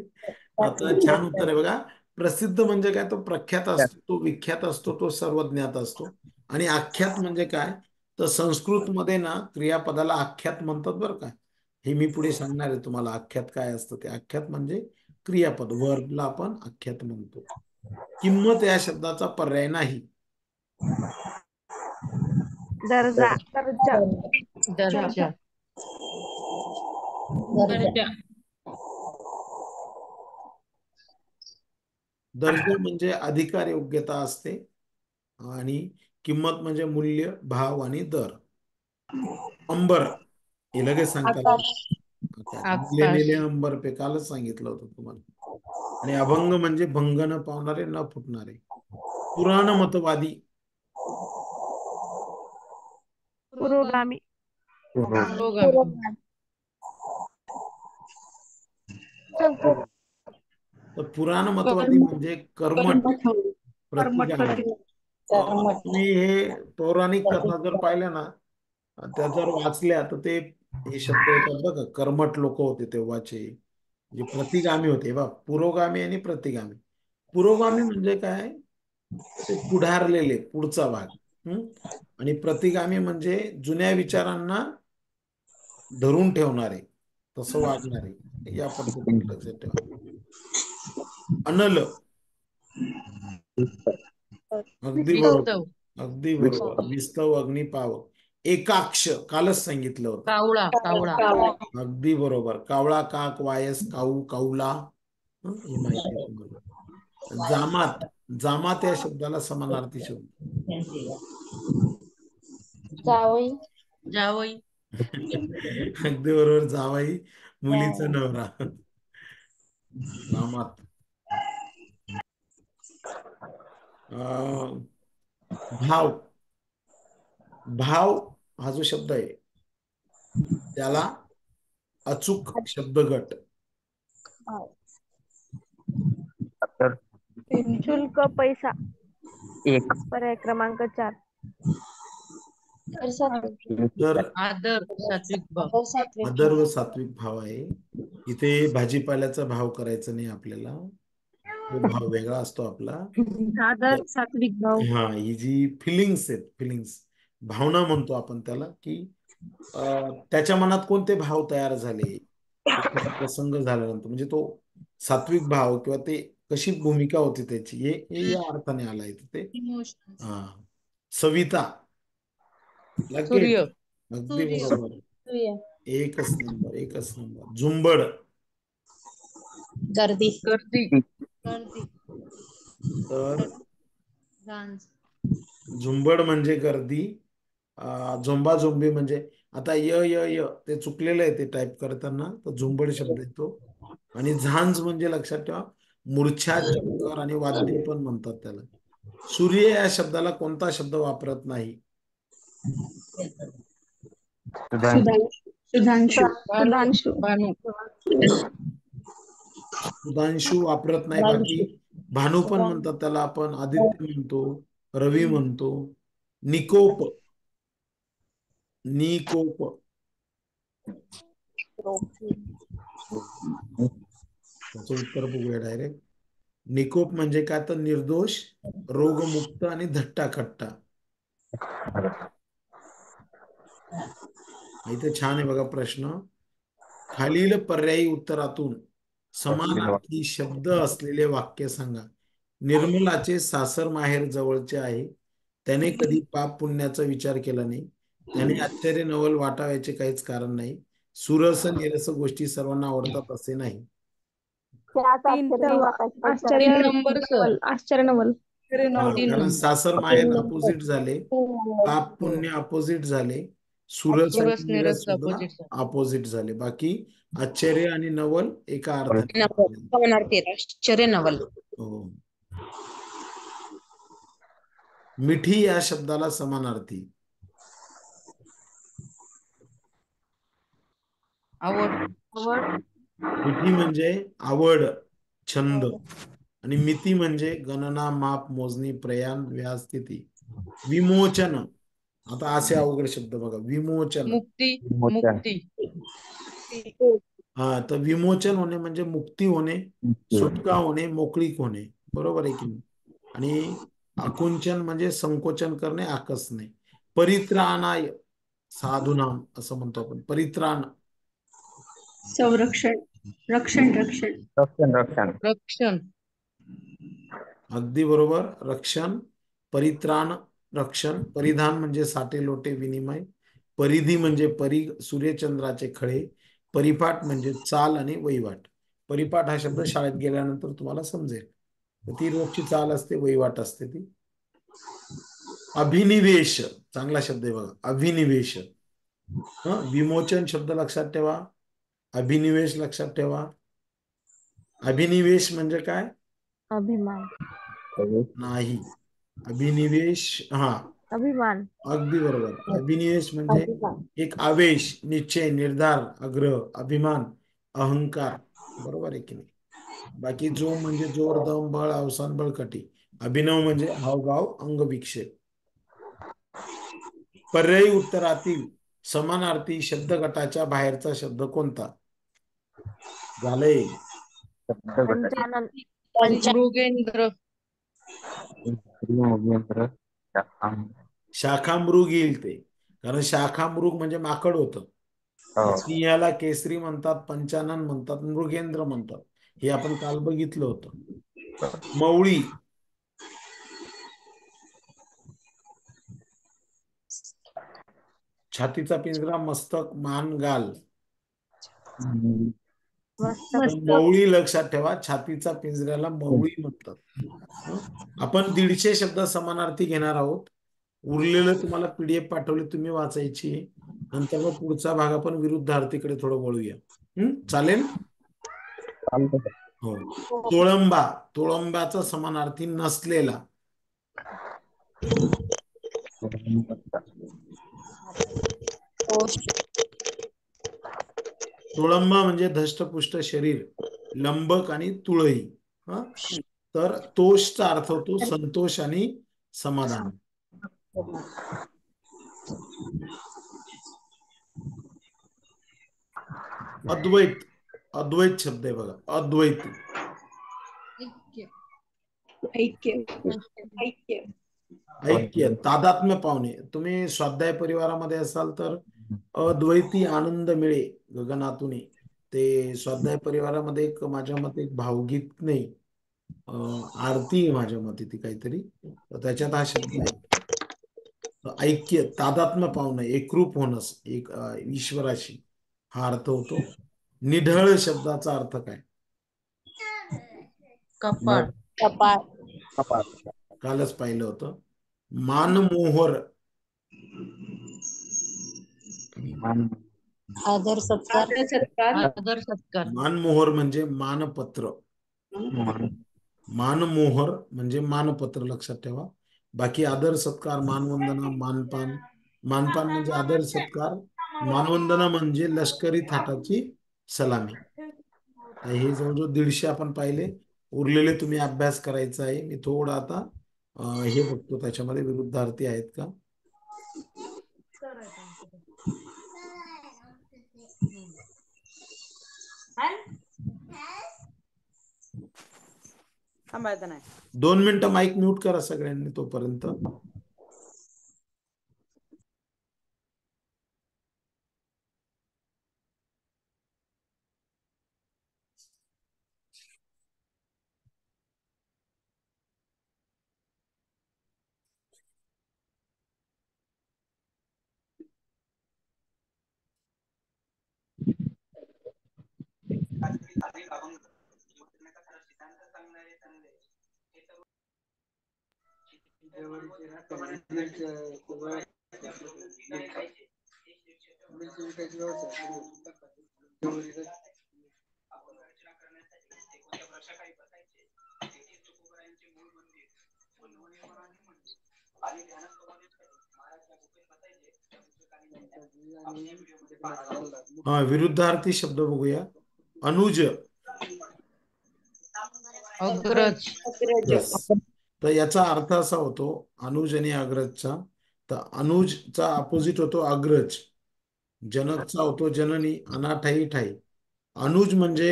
आता छान उत्तर आहे बघा. प्रसिद्ध म्हणजे काय? तो प्रख्यात असतो, तो विख्यात असतो, तो सर्वज्ञात असतो. आणि आख्यात म्हणजे काय? तर संस्कृतमध्ये ना क्रियापदाला आख्यात म्हणतात बरं का. हे मी पुढे सांगणार आहे तुम्हाला आख्यात काय असतं ते. आख्यात म्हणजे क्रियापद, वर्बला आपण आख्यात म्हणतो. किंमत या शब्दाचा पर्याय नाही. दर्जा. दर्जा. दर्जा. दर्जा म्हणजे अधिकार, योग्यता असते. आणि किंमत म्हणजे मूल्य, भाव आणि दर. अंबर हे लगेच सांगतात. आकाश. दिले आकाश. नेले अंबर पे, कालच सांगितलं होतं तुम्हाला. आणि अभंग म्हणजे भंग न पावणारे, न फुटणारे. पुराण मतवादी. पुरोगामी. पुरोगामी. तर पुराण मतवादी म्हणजे कर्मठ, प्रतिगामी. तुम्ही हे पौराणिक कथा जर पाहिल्या ना, त्या जर वाचल्या तर ते हे शब्द येतात बघा. कर्मठ लोक होते तेव्हाचे, जे प्रतिगामी होते बा. पुरोगामी आणि प्रतिगामी. पुरोगामी म्हणजे काय? ते पुढारलेले, पुढचा भाग. आणि प्रतिगामी म्हणजे जुन्या विचारांना धरून ठेवणारे, तसं वागणारे. या पद्धतीने लक्षात ठेवा. अनल. अगदी बरोबर. विस्तव. अगदी बरोबर. विस्तव, अग्निपावक. एकाक्ष, कालच सांगितलं होतं. कावळा. कावळा. अगदी बरोबर. कावळा, काक, वायस, काऊ, काऊला. हे माहिती आहे तुम्हाला. जामात. जामात या शब्दाला समानार्थी शब्द. जावई. अगदी बरोबर. जावाई, मुलीचा नवरा. जामात. भाव. भाव हा जो शब्द आहे त्याला अचूक शब्दगट. तर शुल्क, पैसा. एक पर्याय क्रमांक 4. तर आदर. सात्विक भाव. आदर व सात्विक भाव आहे. इथे भाजीपाल्याचा भाव करायचा नाही आपल्याला, तो भाव वेगळा असतो आपला. आदर, सात्विक भाव. हा, ही जी फिलिंग्स आहेत, फिलिंग्स, भावना म्हणतो आपण त्याला, की त्याच्या मनात कोणते भाव तयार झाले एखादा प्रसंग झाल्यानंतर, म्हणजे तो सात्विक भाव किंवा ते कशी भूमिका होती त्याची, हे या अर्थाने आलाय ते. हा. सविता. लगेच. सूर्य. अगदी बरोबर. एकच नंबर, एकच नंबर. झुंबड. गर्दी. तर झुंबड म्हणजे गर्दी. झोंबाझोंबी म्हणजे, आता य य य ते चुकलेलं आहे ते टाईप करताना, तर झुंबड शब्द येतो. आणि झांज म्हणजे लक्षात ठेवा मूर्छा, चक्कर आणि वाद्य पण म्हणतात त्याला. सूर्य या शब्दाला कोणता शब्द वापरत नाही? सुधांशु. भानू. सुधांशु वापरत नाही. बाकी भानू पण म्हणतात त्याला आपण, आदित्य म्हणतो, रवी म्हणतो. निकोप. निकोप. त्याचं उत्तर बघूया डायरेक्ट. निकोप म्हणजे काय? तर निर्दोष, रोगमुक्त आणि धट्टा खट्टा. इथे छान आहे बघा प्रश्न. खालील पर्यायी उत्तरातून समानार्थी शब्द असलेले वाक्य सांगा. निर्मलाचे सासर माहेर जवळचे आहे. त्याने कधी पाप पुण्याचा विचार केला नाही. त्याने आश्चर्य नवल वाटाव्याचे काहीच कारण नाही. सुरस निरस गोष्टी सर्वांना आवडतात असे नाही. त्यात तीन नंबर सर आश्चर्य नवल. तीन कारण नंबर सासर माहेर अपोजिट झाले, पाप पुण्य अपोजिट झाले, सुरस आणि सुरस निरस निरस सुद्धा अपोजिट अपोजिट झाले. बाकी आश्चर्य आणि नवल एका अर्थाने नवल वापरले. समानार्थी आश्चर्य नवल. हो. मिठी या शब्दाला समानार्थी आवड मिठी म्हणजे आवड, छंद, आणि मिती म्हणजे गणना, माप, मोजणी, प्रयाण, व्याज, स्थिती. विमोचन, आता असे अवघड शब्द बघा. विमोचन, मुक्ती मोचन. मुक्ती हा, तर विमोचन होणे म्हणजे मुक्ती होणे, सुटका होणे, मोकळीक होणे. बरोबर आहे की नाही? आणि आकुंचन म्हणजे संकोचन करणे, आकसणे. परित्राणाय साधूनाम असं म्हणतो आपण. परित्राण, संरक्षण रक्षण रक्षण रक्षण. रक्षण अगदी बरोबर. रक्षण, परित्राण, रक्षण. परिधान म्हणजे साठे लोटे विनिमय. परिधी म्हणजे सूर्यचंद्राचे खळे. परिपाठ म्हणजे चाल आणि वहिवाट. परिपाठ हा शब्द शाळेत गेल्यानंतर तुम्हाला समजेल. तर ती रोजची चाल असते, वहिवाट असते ती. अभिनिवेश, चांगला शब्द आहे बघा. अभिनिवेश. विमोचन शब्द लक्षात ठेवा, अभिनिवेश लक्षात ठेवा. अभिनिवेश म्हणजे काय? अभिमान. नाही. अभिनिवेश, हा, अभिमान. अगदी बरोबर. अभिनिवेश म्हणजे एक आवेश, निश्चय, निर्धार, आग्रह, अभिमान, अहंकार. बरोबर आहे की नाही? बाकी जो म्हणजे जोर, दम, बळ, अवसान, बळकटी. अभिनव म्हणजे हावभाव, अंगविक्षेप. पर्यायी उत्तरातील समानार्थी शब्द गटाच्या बाहेरचा शब्द कोणता? झालंय. शब्द गटाचे. पंचानन. मृगेंद्र मृगेंद्र, शाखां. शाखामृग येईल ते, कारण शाखामृग म्हणजे माकड होतं. हो. सिंहाला केसरी म्हणतात, पंचानन म्हणतात, मृगेंद्र म्हणतात. हे आपण काल बघितलं होतं. मवळी, छातीचा पिंजरा, मस्तक, मान, गाल. तर मस्तक. मवळी लक्षात ठेवा, छातीचा पिंजऱ्याला मवळी म्हणतात. हं? आपण 150 शब्द समानार्थी घेणार आहोत. उरलेलं तुम्हाला पीडीएफ पाठवली, तुम्ही वाचायची. नंतर मग पुढचा भाग आपण विरुद्धार्थीकडे थोडं वळूया. चालेल? चालतं. हो. तोळंबा, तोळंब्याचा समानार्थी नसलेला. तोळंबा म्हणजे धष्टपुष्ट शरीर, लंबक आणि तुळई. हा, तर तोषचा अर्थ होतो संतोष आणि समाधान. अद्वैत, अद्वैत शब्द आहे बघा. अद्वैत, ऐक्य ऐक्य, तादात्म्य पावणे. तुम्ही स्वाध्याय परिवारामध्ये असाल तर अद्वैती आनंद मिळे गगनातून, ते स्वाध्याय परिवारामध्ये एक माझ्या मते एक भावगीत नाही, आरती आहे माझ्या मते ती काहीतरी, तर त्याच्यात हा शब्द आहे. ऐक्य, तादात्म्य पावणं, एकरूप होणं एक ईश्वराशी, हा अर्थ होतो. निढळ शब्दाचा अर्थ काय? कपाळ कपाळ कालच पाहिलं होतं. मानमोहर, मान. आदर सत्कार आदर सत्कार मानमोहर म्हणजे मानपत्र. मान. मानमोहर म्हणजे मानपत्र, लक्षात ठेवा. बाकी आदर सत्कार, मानवंदना, मानपान. मानपान म्हणजे आदर सत्कार. मानवंदना म्हणजे लष्करी थाटाची सलामी. तर हे जवळजवळ 150 आपण पाहिले. उरलेले तुम्ही अभ्यास करायचा आहे. मी थोडं आता हे बघतो त्याच्यामध्ये विरुद्धार्थी आहेत का. थांबायचं नाही. 2 मिनिटं माईक म्यूट करा सगळ्यांनी तोपर्यंत. हा, विरुद्धार्थी शब्द बघूया. अनुज. अग्रज. Yes. तर याचा अर्थ असा होतो अनुज आणि अग्रजचा. तर अनुजचा अपोजिट होतो अग्रज. जनकचा होतो जननी, अनाठाई ठाई. अनुज म्हणजे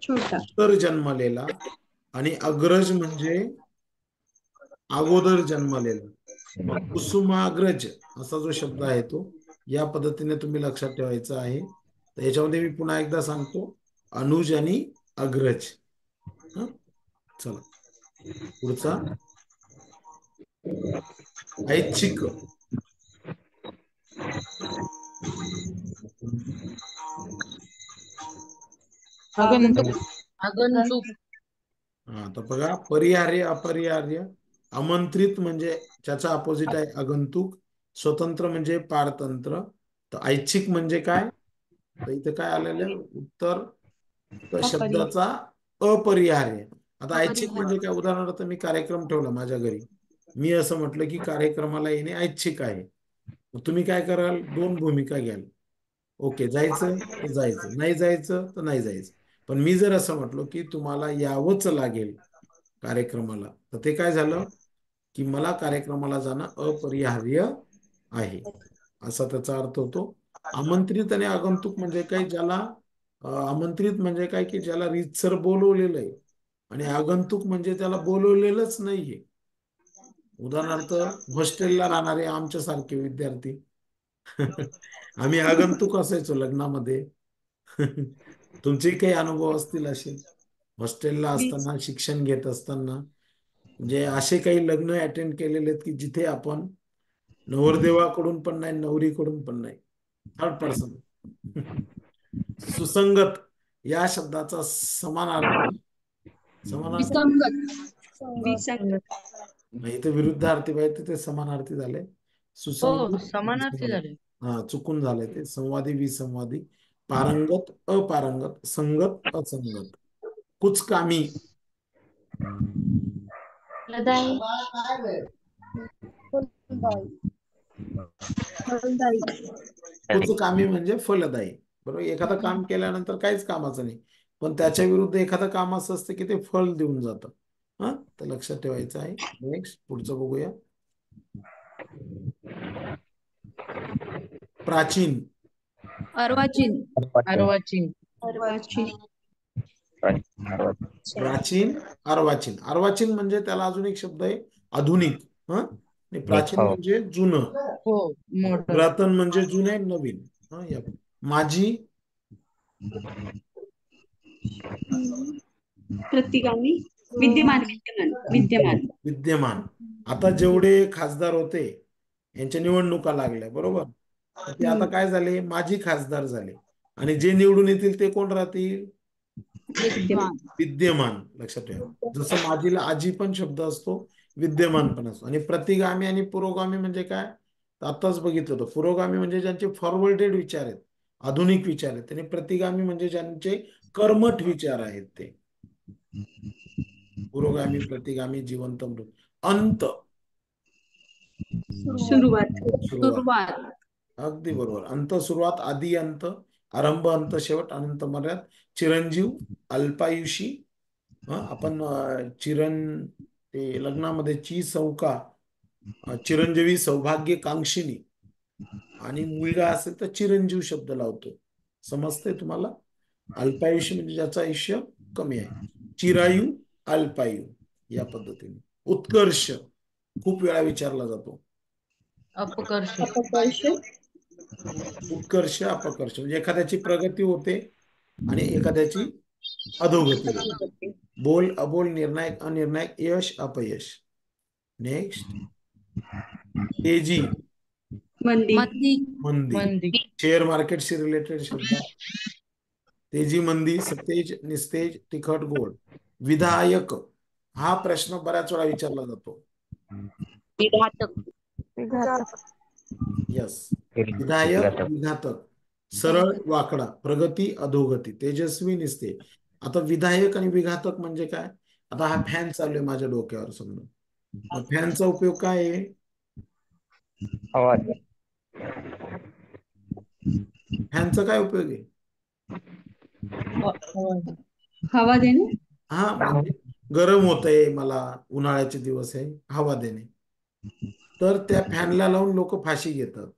छोटा. उत्तर जन्मलेला आणि अग्रज म्हणजे अगोदर जन्मलेला. मग कुसुमाग्रज असा जो शब्द आहे तो या पद्धतीने तुम्ही लक्षात ठेवायचा आहे. तर याच्यामध्ये मी पुन्हा एकदा सांगतो, अनुज आणि अग्रज. हं? चला पुढचा ऐच्छिक. आगंतुक. आगंतुक. हा, तर बघा, परिहार्य अपरिहार्य. आमंत्रित म्हणजे ज्याचा अपोजिट आहे आगंतुक. स्वतंत्र म्हणजे पारतंत्र. तर ऐच्छिक म्हणजे काय? तर इथं काय आलेलं आहे उत्तर, तर शब्दाचा अपरिहार्य. आता ऐच्छिक म्हणजे काय? उदाहरणार्थ मी कार्यक्रम ठेवला माझ्या घरी, मी असं म्हटलं की कार्यक्रमाला येणे ऐच्छिक आहे. मग तुम्ही काय कराल? दोन भूमिका घ्याल. ओके, जायचं तर जायचं, नाही जायचं तर नाही जायचं. पण मी जर असं म्हटलो की तुम्हाला यावंच लागेल कार्यक्रमाला, तर ते काय झालं की मला कार्यक्रमाला जाणं अपरिहार्य आहे, असा त्याचा अर्थ होतो. आमंत्रित आणि आगंतुक म्हणजे काय? ज्याला आमंत्रित म्हणजे काय की ज्याला रीतसर बोलवलेलं आहे, आणि आगंतुक म्हणजे त्याला बोलवलेलंच नाहीये. उदाहरणार्थ हॉस्टेलला राहणारे आमच्यासारखे विद्यार्थी आम्ही आगंतुक असायचो लग्नामध्ये. तुमचे काही अनुभव असतील असे हॉस्टेलला असताना, शिक्षण घेत असताना, म्हणजे असे काही लग्न अटेंड केलेले आहेत की जिथे आपण नवरदेवाकडून पण नाही, नवरीकडून पण नाही, थर्ड पर्सन. सुसंगत या शब्दाचा समानार्थी. समानार्थी विसंगत. नाही, इथे विरुद्धार्थी पाहिजे, ते समानार्थी झाले. हो, सुसंगत समानार्थी विसंगत. झाले. हा, चुकून झाले ते. संवादी विसंवादी. पारंगत अपारंगत. संगत असंगत. कुचकामी. कुचकामी म्हणजे फलदायी. बरोबर, एखादं काम केल्यानंतर काहीच कामाचं नाही, पण त्याच्या विरुद्ध एखादं काम असं असतं की ते फल देऊन जातं. हा, तर लक्षात ठेवायचं आहे. नेक्स्ट, पुढचं बघूया. प्राचीन. अर्वाचीन. अर्वाचीन. अर्वाचीन. प्राचीन, अर्वाचीन. अर्वाचीन म्हणजे त्याला अजून एक शब्द आहे आधुनिक. हा, आणि प्राचीन हो. म्हणजे जुनं. हो, मॉडर्न. पुरातन म्हणजे जुने, नवीन. हा, या माझी. प्रतिगामी. विद्यमान. विद्यमान. विद्यमान. आता जेवढे खासदार होते यांच्या निवडणुका लागल्या, बरोबर, तर ते आता काय झाले? माजी खासदार झाले. आणि जे निवडून येतील ते कोण राहतील? विद्यमान. विद्यमान. लक्षात ठेवा, जसं माझीला आजी पण शब्द असतो, विद्यमान पण असतो. आणि प्रतिगामी आणि पुरोगामी म्हणजे काय? तर आताच बघितलं होतं. पुरोगामी म्हणजे ज्यांचे फॉरवर्डेड विचार आहेत, आधुनिक विचार आहेत. आणि प्रतिगामी म्हणजे ज्यांचे कर्मठ विचार आहेत ते. पुरोगामी, प्रतिगामी, जिवंत, मृत. अंत. सुरुवात. सुरुवात. अगदी बरोबर. अंत, सुरुवात, आधी, अंत, आरंभ, अंत, शेवट, अनंत, मर्याद. चिरंजीव, अल्पायुषी. आपण ते लग्नामध्ये चौका, चिरंजीवी, सौभाग्य, कांक्षिणी. आणि मुलगा असेल तर चिरंजीव शब्द लावतो. समजतंय तुम्हाला? अल्पायुषी म्हणजे ज्याचं आयुष्य कमी आहे. चिरायू, अल्पायू, या पद्धतीने. उत्कर्ष खूप वेळा विचारला जातो. अपकर्ष. उत्कर्ष, अपकर्ष म्हणजे एखाद्याची प्रगती होते आणि एखाद्याची अधोगती होते. बोल, अबोल, निर्णायक, अनिर्णायक, यश, अपयश. नेक्स्ट, तेजी. मंदी. मंदी. मंदी. शेअर मार्केटशी रिलेटेड शब्द. तेजी मंदी सतेज निस्तेज तिखट गोड. विधायक हा प्रश्न बऱ्याच वेळा विचारला जातो. विघातक. विघातक. यस. विधायक विघातक. विघातक. सरळ वाकडा प्रगती अधोगती तेजस्वी निस्तेज. आता विधायक आणि विघातक म्हणजे काय? आता हा फॅन चालू आहे माझ्या डोक्यावर समजा, मग फॅनचा उपयोग काय आहे? हवा. फॅनचा काय उपयोग आहे? हवा देणे. हा म्हणजे गरम होतंय मला, उन्हाळ्याचे दिवस आहे, हवा देणे. तर त्या फॅनला लावून लोक फाशी घेतात.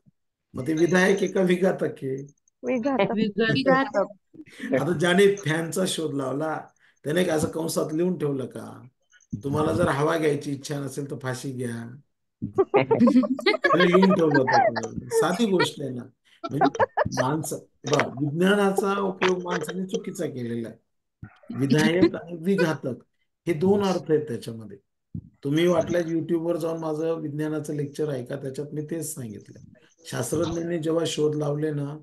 मग ते विधायक आहे का विघातक आहे? विघातक. विघातक. आता ज्याने फॅनचा शोध लावला त्याने काय असं कंसात लिहून ठेवलं का तुम्हाला जर हवा घ्यायची इच्छा नसेल तर फाशी घ्या? त्याने लिहून ठेवलं होतं का? साधी गोष्ट आहे ना. म्हणजे माणसं विज्ञानाचा उपयोग माणसाने चुकीचा केलेला आहे. विधायक आणि विघातक हे दोन अर्थ आहेत त्याच्यामध्ये. तुम्ही वाटल्यास युट्यूबवर जाऊन माझं विज्ञानाचं लेक्चर ऐका, त्याच्यात मी तेच सांगितलं. शास्त्रज्ञांनी जेव्हा शोध लावले ना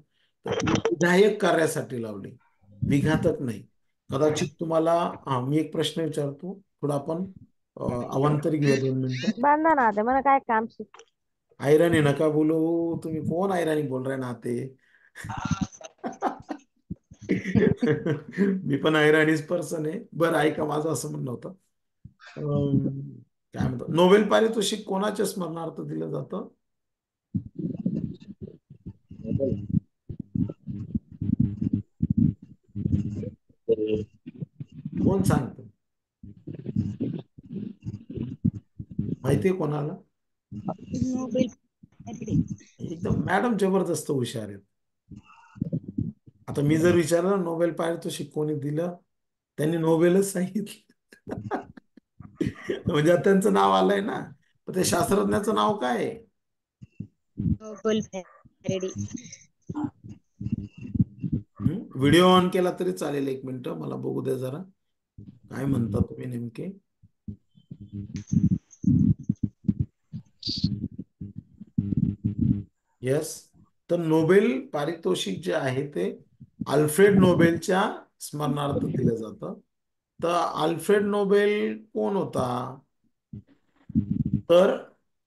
तर ते विधायक कार्यासाठी लावले, विघातक नाही. कदाचित तुम्हाला मी एक प्रश्न विचारतो, थोडा आपण अवांतर घेऊया 2 मिनिटं. बांधा ना, मला काय काम शिक. आयराणी नका बोलू. तुम्ही कोण आयराणी बोल रहे नाते? मी पण आयराणीच पर्सन आहे. बरं ऐका, माझं असं म्हणणं होतं, काय म्हणतात, नोबेल पारितोषिक कोणाच्या स्मरणार्थ दिलं जातं? कोण सांगत? माहितीये कोणाला? एकदम मॅडम जबरदस्त हुशार आहेत. आता मी जर विचारलं नोबेल पारितोषिक कोणी दिलं, त्यांनी नोबेलच सांगितलं. म्हणजे आता त्यांचं नाव आलंय ना. तर ते शास्त्रज्ञाचं नाव काय आहे? Nobel Faraday. व्हिडिओ ऑन केला तरी चालेल, 1 मिनिट मला बघू द्या जरा, काय म्हणता तुम्ही नेमके. यस. तर नोबेल पारितोषिक जे आहे ते अल्फ्रेड नोबेलच्या स्मरणार्थ दिलं जातं. तर अल्फ्रेड नोबेल कोण होता? तर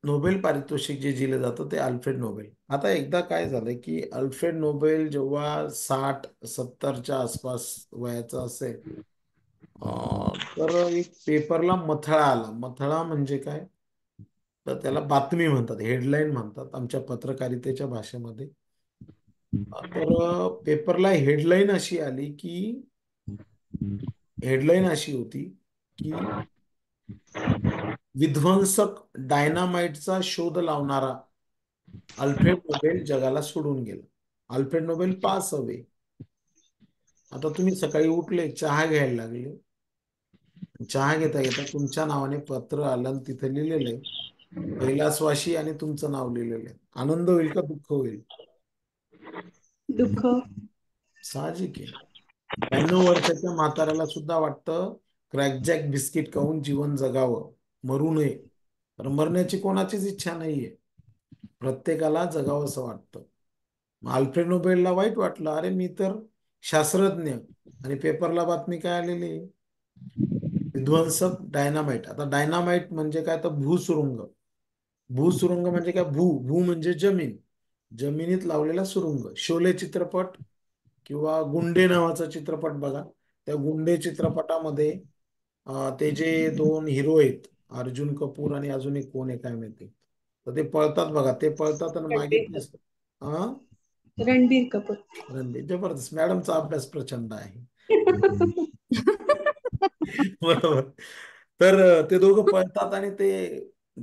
नोबेल पारितोषिक जे दिलं जातं ते अल्फ्रेड नोबेल. आता एकदा काय झालं की अल्फ्रेड नोबेल जेव्हा 60-70च्या आसपास वयाचा असेल, तर एक पेपरला मथळा आला. मथळा म्हणजे काय? तर त्याला बातमी म्हणतात, हेडलाईन म्हणतात आमच्या पत्रकारितेच्या भाषेमध्ये. तर पेपरला हेडलाईन अशी होती की विध्वंसक डायनामाइटचा शोध लावणारा अल्फ्रेड नोबेल जगाला सोडून गेला. Alfred Nobel pass away. आता तुम्ही सकाळी उठले, चहा घ्यायला लागले, चहा घेता घेता तुमच्या नावाने पत्र आलं आणि तिथे लिहिलेलं आहे कैलासवाशी आणि तुमचं नाव लिहिलेलं आहे. आनंद होईल का दुःख होईल? दुःख. साहजिक आहे. 92 वर्षाच्या म्हाताऱ्याला सुद्धा वाटतं क्रॅकजॅक बिस्किट खाऊन जीवन जगावं, मरू नये. तर मरण्याची कोणाचीच इच्छा नाहीये, प्रत्येकाला जगावं असं वाटतं. मग अल्फ्रेड नोबेलला वाईट वाटलं, अरे मी तर शास्त्रज्ञ आणि पेपरला बातमी काय आलेली, विध्वंसक डायनामाइट. आता डायनामाइट म्हणजे काय? तर भूसुरुंग. भूसुरुंग म्हणजे काय? भू म्हणजे जमीन, जमिनीत लावलेला सुरुंग. शोले चित्रपट किंवा गुंडे नावाचा चित्रपट बघा. त्या गुंडे चित्रपटामध्ये ते जे 2 हिरो आहेत, अर्जुन कपूर आणि अजून एक कोण आहे काय माहिती, तर ते पळतात बघा, ते पळतात आणि मागे रणबीर ते कपूर. रणबीर कपूर. रणबीर. जबरदस्त, मॅडमचा अभ्यास प्रचंड आहे. बरोबर. तर ते दोघं पळतात आणि ते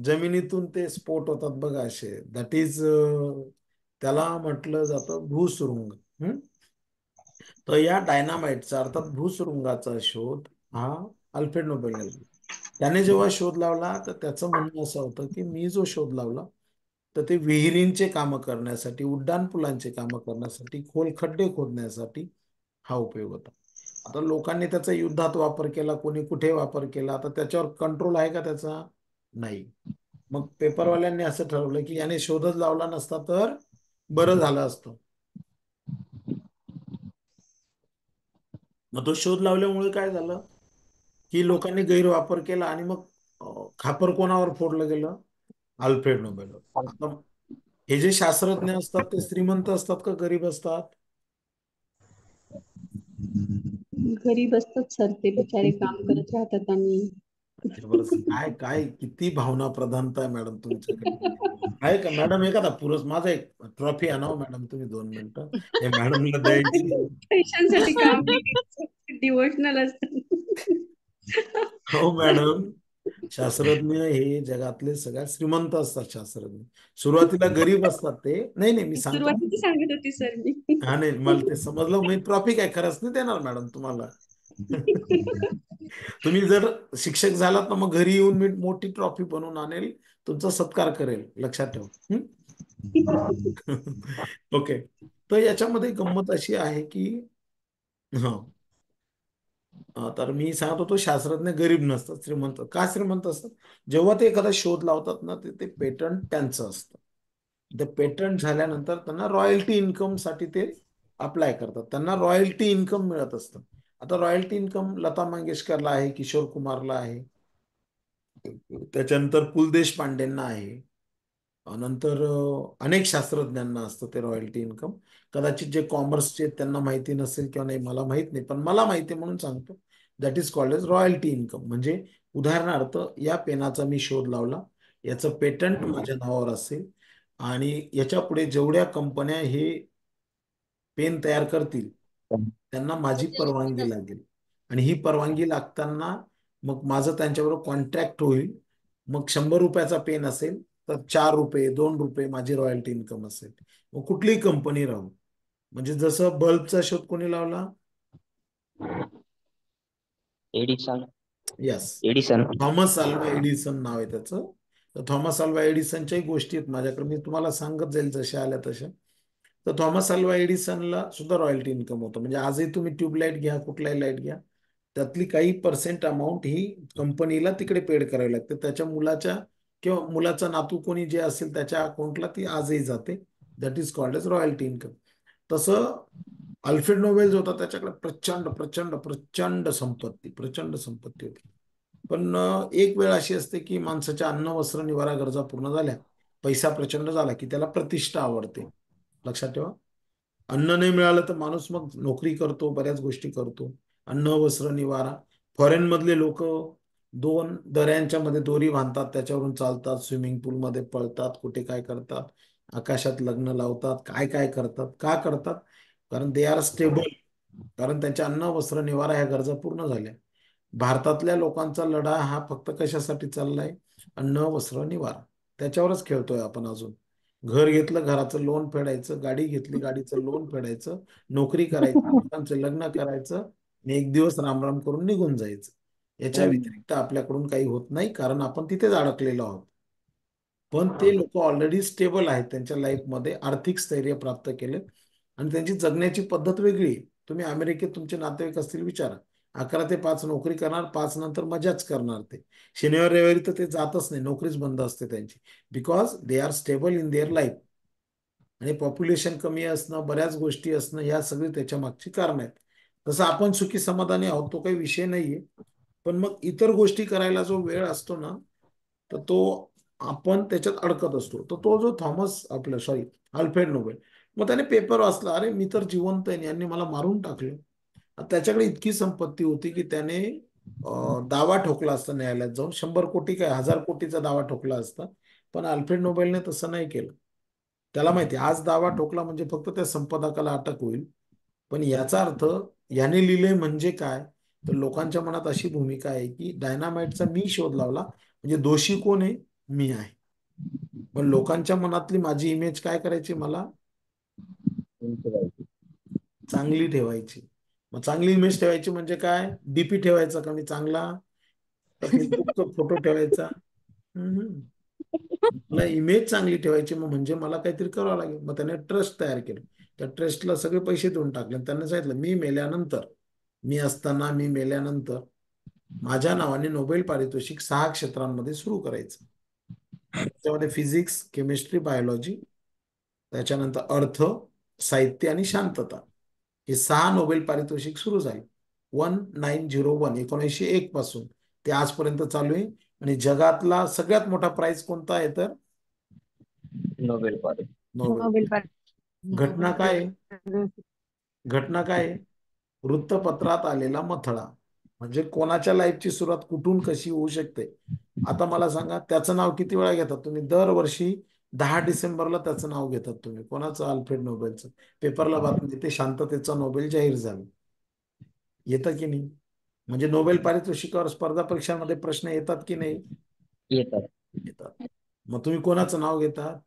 जमिनीतून ते स्फोट होतात बघा असे. दॅट इज, त्याला म्हटलं जातं भूसुरुंग. तर या डायनामाइटचा अर्थात भूसुरुंगाचा शोध हा अल्फ्रेड नोबेलने लावला. त्याने जेव्हा शोध लावला तर त्याचं म्हणणं असं होतं की मी जो शोध लावला तर ते विहिरींचे कामं करण्यासाठी, उड्डाणपुलांचे कामं करण्यासाठी, खोल खड्डे खोदण्यासाठी हा उपयोग होता. आता लोकांनी त्याचा युद्धात वापर केला, कोणी कुठे वापर केला, आता त्याच्यावर कंट्रोल आहे का त्याचा? नाही. मग पेपरवाल्यांनी असं ठरवलं की याने शोधच लावला नसता तर बरं झालं असतं. मग तो शोध लावल्यामुळे काय झालं की लोकांनी गैरवापर केला आणि मग खापर कोणावर फोडलं गेलं? अल्फ्रेड नोबेलवर. आता हे जे शास्त्रज्ञ असतात ते श्रीमंत असतात का गरीब असतात? गरीब असतात सर, ते बिचारे काम करत राहतात आणि अरे बरं, काय काय किती भावना प्रधानता आहे मॅडम तुमच्याकडे. आहे का मॅडम एखादा माझा एक ट्रॉफी आणावं मॅडम तुम्ही 2 मिनिटं हे मॅडमला द्यायची. पैशांसाठी काम डिवोशनल असतात. हो मॅडम, शास्त्रज्ञ हे जगातले सगळ्यात श्रीमंत असतात शास्त्रज्ञ. सुरुवातीला गरीब असतात ते. नाही नाही, मी सांगतो. सुरुवातीच सांगत होती सर मी. हा नाही, मला ते समजलं. मी ट्रॉफी काय खरंच नाही देणार मॅडम तुम्हाला. तुम्ही जर शिक्षक झालात ना मग घरी येऊन मी मोठी ट्रॉफी बनवून आणेल, तुमचा सत्कार करेल, लक्षात ठेव. ओके. तर याच्यामध्ये गंमत अशी आहे की हा तर मी सांगत होतो शास्त्रज्ञ गरीब नसतात, श्रीमंत. का श्रीमंत असतात? जेव्हा ते एखादा शोध लावतात ना ते पेटंट त्यांचं असतं. ते पेटंट झाल्यानंतर त्यांना रॉयल्टी इन्कम साठी ते अप्लाय करतात, त्यांना रॉयल्टी इन्कम मिळत असतं. आता रॉयल्टी इन्कम लता मंगेशकरला आहे, किशोर कुमारला आहे, त्याच्यानंतर पु ल देशपांडेंना आहे, नंतर अनेक शास्त्रज्ञांना असतं ते रॉयल्टी इन्कम. कदाचित जे कॉमर्सचे त्यांना माहिती नसेल किंवा नाही, मला माहित नाही, पण मला माहिती म्हणून सांगतो. That is called as royalty income. म्हणजे उदाहरणार्थ या पेनाचा मी शोध लावला, याचं पेटंट माझ्या नावावर असेल आणि याच्या पुढे जेवढ्या कंपन्या हे पेन तयार करतील त्यांना माझी परवानगी लागेल. आणि ही परवानगी लागताना मग माझं त्यांच्याबरोबर कॉन्ट्रॅक्ट होईल. मग 100 रुपयाचा पेन असेल तर 4 रुपये 2 रुपये माझी रॉयल्टी इन्कम असेल. मग कुठलीही कंपनी राहू. म्हणजे जसं बल्बचा शोध कोणी लावला? Edison. Yes, Edison. Thomas Alva Edison नाव आहे त्याचं. तर थॉमस अल्वा एडिसनच्याही गोष्टी आहेत माझ्याकडे, मी तुम्हाला सांगत जाईल जशा आल्या तशा. तर थॉमस अल्वा एडिसनला सुद्धा रॉयल्टी इन्कम होतं. म्हणजे आजही तुम्ही ट्यूबलाईट घ्या, कुठलाही लाईट घ्या, त्यातली काही पर्सेंट अमाऊंट ही कंपनीला तिकडे पेड करावी लागते. त्याच्या मुलाच्या किंवा मुलाचा नातू कोणी जे असेल त्याच्या अकाउंटला ती आजही जाते. That is called as royalty income. तसं अल्फ्रेड नोबेल जो होता त्याच्याकडे प्रचंड प्रचंड प्रचंड संपत्ती, प्रचंड संपत्ती होती. पण एक वेळ अशी असते की माणसाच्या अन्न वस्त्र निवारा गरजा पूर्ण झाल्या, पैसा प्रचंड झाला की त्याला प्रतिष्ठा आवडते. लक्षात ठेवा, अन्न नाही मिळालं तर माणूस मग नोकरी करतो, बऱ्याच गोष्टी करतो. अन्न वस्त्र निवारा. फॉरेन मधले लोक 2 दऱ्यांच्या मध्ये दोरी बांधतात, त्याच्यावरून चालतात, स्विमिंग पूल मध्ये पळतात, कुठे काय करतात, आकाशात लग्न लावतात, काय काय करतात. का करतात? कारण दे आर स्टेबल. कारण त्यांच्या अन्न वस्त्र निवारा ह्या गरजा पूर्ण झाल्या. भारतातल्या लोकांचा लढा हा फक्त कशासाठी चाललाय? अन्न वस्त्र निवारा. त्याच्यावरच खेळतोय आपण अजून. घर घेतलं, घराचं लोन फेडायचं, गाडी घेतली, गाडीचं लोन फेडायचं, नोकरी करायची, मुलांचं लग्न करायचं आणि एक दिवस रामराम करून निघून जायचं. याच्या व्यतिरिक्त आपल्याकडून काही होत नाही, कारण आपण तिथेच अडकलेलो आहोत. पण ते लोक ऑलरेडी स्टेबल आहेत, त्यांच्या लाईफमध्ये आर्थिक स्थैर्य प्राप्त केले आणि त्यांची जगण्याची पद्धत वेगळी आहे. तुम्ही अमेरिकेत तुमचे नातेवाईक असतील, विचारा. 11 ते 5 नोकरी करणार, 5 नंतर मजाच करणार. ते शनिवार रविवारी तर ते जातच नाही, नोकरीच बंद असते त्यांची. Because they are stable in their life. आणि पॉप्युलेशन कमी असणं, बऱ्याच गोष्टी असणं, ह्या सगळी त्याच्या मागची कारण आहेत. तसं आपण सुखी समाधानी आहोत, तो काही विषय नाहीये. पण मग इतर गोष्टी करायला जो वेळ असतो ना, तर तो आपण त्याच्यात अडकत असतो. तर तो जो अल्फ्रेड नोबेल, मग त्याने पेपर वाचला, अरे मी तर जिवंत आहे, यांनी मला मारून टाकलं. त्याच्याकडे इतकी संपत्ती होती की त्याने दावा ठोकला असता न्यायालयात जाऊन, 100 कोटी काय 1000 कोटीचा दावा ठोकला असता. पण अल्फ्रेड नोबेलने तसं नाही केलं. त्याला माहिती आज दावा ठोकला म्हणजे फक्त त्या संपादकाला अटक होईल. पण याचा अर्थ याने लिहिलंय म्हणजे काय? तर लोकांच्या मनात अशी भूमिका आहे की डायनामाइटचा मी शोध लावला म्हणजे दोषी कोण आहे? मी आहे. पण लोकांच्या मनातली माझी इमेज काय करायची? मला चांगली ठेवायची. मग चांगली इमेज ठेवायची म्हणजे काय? डीपी ठेवायचा का मी चांगला? तर फेसबुकचा फोटो ठेवायचा? हम्म. मला इमेज चांगली ठेवायची, मग म्हणजे मला काहीतरी करावं लागेल. मग त्याने ट्रस्ट तयार केलं. त्या ट्रस्टला सगळे पैसे देऊन टाकले. त्यांना सांगितलं मी मेल्यानंतर, मी असताना, मी मेल्यानंतर माझ्या नावाने नोबेल पारितोषिक 6 क्षेत्रांमध्ये सुरू करायचं. त्याच्यामध्ये फिजिक्स, केमिस्ट्री, बायोलॉजी, त्याच्यानंतर अर्थ, साहित्य आणि शांतता, हे 6 नोबेल पारितोषिक सुरू झाले. 1901 1901 पासून ते आजपर्यंत चालू आहे. आणि जगातला सगळ्यात मोठा प्राइज कोणता आहे तर नोबेल पारितोषिक. नोबेल. घटना काय आहे? घटना काय आहे? वृत्तपत्रात आलेला मथळा. म्हणजे कोणाच्या लाईफची सुरुवात कुठून कशी होऊ शकते. आता मला सांगा, त्याचं नाव किती वेळा घेतात तुम्ही? दरवर्षी 10 डिसेंबरला त्याचं नाव घेतात तुम्ही. कोणाचं? अल्फ्रेड नोबेलचं. पेपरला बातमी येते, शांततेचा नोबेल जाहीर झाला. येतं की नाही? म्हणजे नोबेल पारितोषिकावर स्पर्धा परीक्षांमध्ये प्रश्न येतात की नाही? येतात. येतात. मग तुम्ही कोणाचं नाव घेता?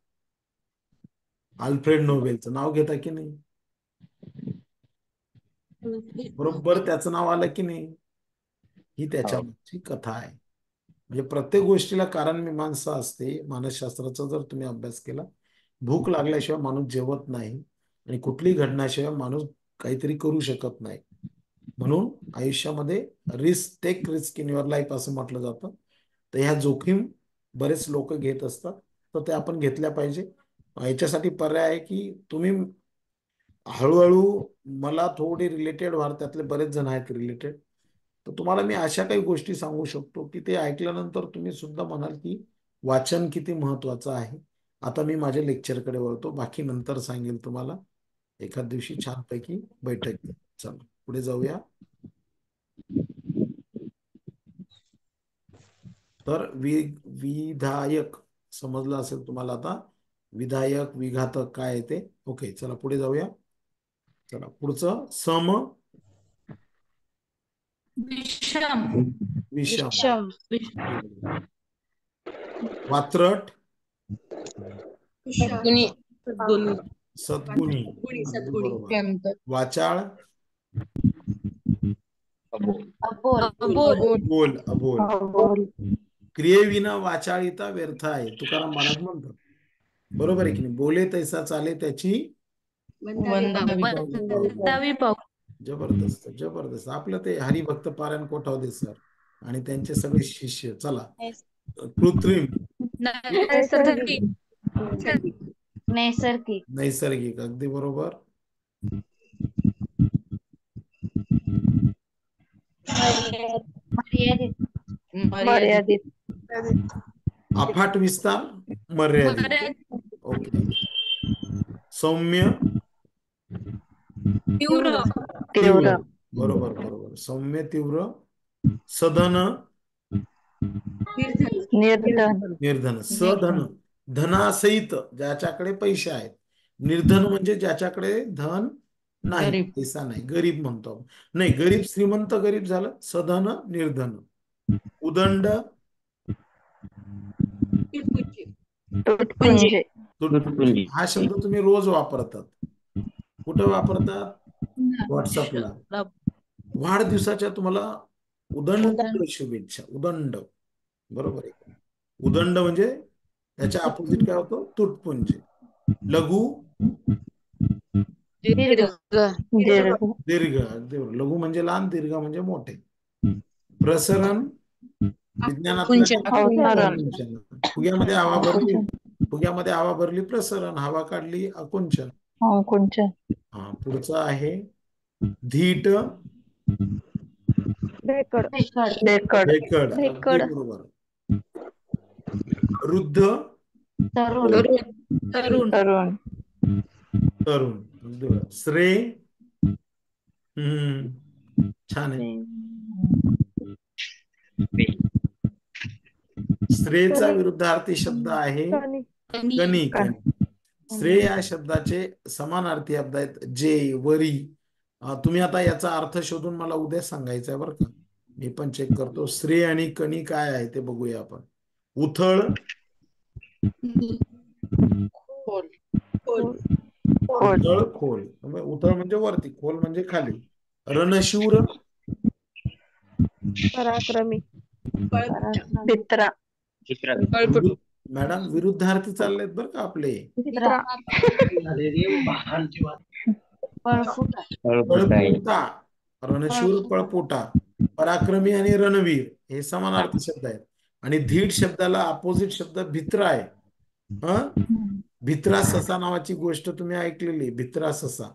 अल्फ्रेड नोबेलचं नाव घेता की नाही? बरोबर त्याचं नाव आलं की नाही? ही त्याच्या हो. मागची कथा आहे. म्हणजे प्रत्येक गोष्टीला कारण मीमांसा असते. मानसशास्त्राचा जर तुम्ही अभ्यास केला, भूक लागल्याशिवाय माणूस जेवत नाही आणि कुठलीही घडण्याशिवाय माणूस काहीतरी करू शकत नाही. म्हणून आयुष्यामध्ये take risk in your life असं म्हटलं जातं. तर ह्या जोखीम बरेच लोक घेत असतात, तर ते आपण घेतल्या पाहिजे. याच्यासाठी पर्याय आहे की तुम्ही हळूहळू मला थोडी रिलेटेड व्हाल. त्यातले बरेच जण आहेत रिलेटेड. तर तुम्हाला मी अशा काही गोष्टी सांगू शकतो की ते ऐकल्यानंतर तुम्ही सुद्धा म्हणाल की वाचन किती महत्वाचं आहे. आता मी माझ्या लेक्चरकडे वळतो. बाकी नंतर सांगेल तुम्हाला. एखाद दिवशी छानपैकी बैठक घेऊ. चला पुढे जाऊया. तर विधायक समजलं असेल तुम्हाला आता. विधायक, विघातक काय आहे ते. ओके, चला पुढे जाऊया. चला पुढचं सम विषम. विषम. विषम. वात्रट सद्गुणी. सद्गुणी. अगदी बरोबर. वाचाळ अबोल. अबोल. अबोल. बोल. क्रियेविना वाचाळिता व्यर्थ आहे, तुकाराम महाराज म्हणतात. बरोबर आहे की नाही? बोले तैसा चाले त्याची वंदावी पाहू. जबरदस्त जबरदस्त. आपलं ते हरिभक्त पारायण कोठावदे सर आणि त्यांचे सगळे शिष्य. चला कृत्रिम नैसर्गिक. नैसर्गिक. नैसर्गिक. अगदी बरोबर. मर्यादित. मर्यादित. अफाट विस्तार. मर्यादित. ओके. सौम्य. तीव्र. तीव्र. बरोबर बरोबर. सौम्य तीव्र. सधन. निर्धन. निर्धन. सधन धनासहित ज्याच्याकडे पैसे आहेत. निर्धन म्हणजे ज्याच्याकडे धन नाही, गरीब. पैसा नाही, गरीब म्हणतो आपण. नाही, गरीब श्रीमंत गरीब झालं. सधन निर्धन. उदंड तुटपुंजे. तुटपुंजी. हा शब्द तुम्ही रोज वापरतात. कुठे वापरतात? व्हॉट्सअपला. वाढदिवसाच्या तुम्हाला उदंड शुभेच्छा. उदंड. बरोबर आहे. उदंड म्हणजे त्याच्या अपोजिट काय होतं? तुटपुंजे. लघु दीर्घ. दीर्घ. दीर्घ. अगदी बरोबर. लघु म्हणजे लहान, दीर्घ म्हणजे मोठे. प्रसरण अवतरण. फुग्यामध्ये हवा भरली. फुग्यामध्ये हवा भरली प्रसरण. हवा काढली आकुंचन. अंकुंचन. हा पुढचं आहे धीट. ढेकड. ढेकड. ढेकड. अगदी ढेकड. बरोबर. वृद्ध. तरुण. तरुण. तरुण. तरुण. अगदी बरोबर. श्रेय. छान आहे. श्रेयचा विरुद्धार्थी शब्द आहे कणी. श्रेय या शब्दाचे समानार्थी शब्द आहेत जे, वरी. तुम्ही आता याचा अर्थ शोधून मला उद्या सांगायचा आहे बरं का. मी पण चेक करतो. श्रेय आणि कणी काय आहे ते बघूया आपण. उथळ. खोल. उथळ खोल. उथळ म्हणजे वरती, खोल म्हणजे खाली. रणशूर. पराक्रमी. भित्रा. मॅडम विरुद्धार्थी चाललेत बरं का आपले. भित्रा. पळपुटा. रणशूर, पळपुटा. पराक्रमी आणि रणवीर हे समानार्थी शब्द आहेत. आणि धीट शब्दाला अपोजिट शब्द भित्रा आहे. भित्रा ससा नावाची गोष्ट तुम्ही ऐकलेली. भित्रा ससा.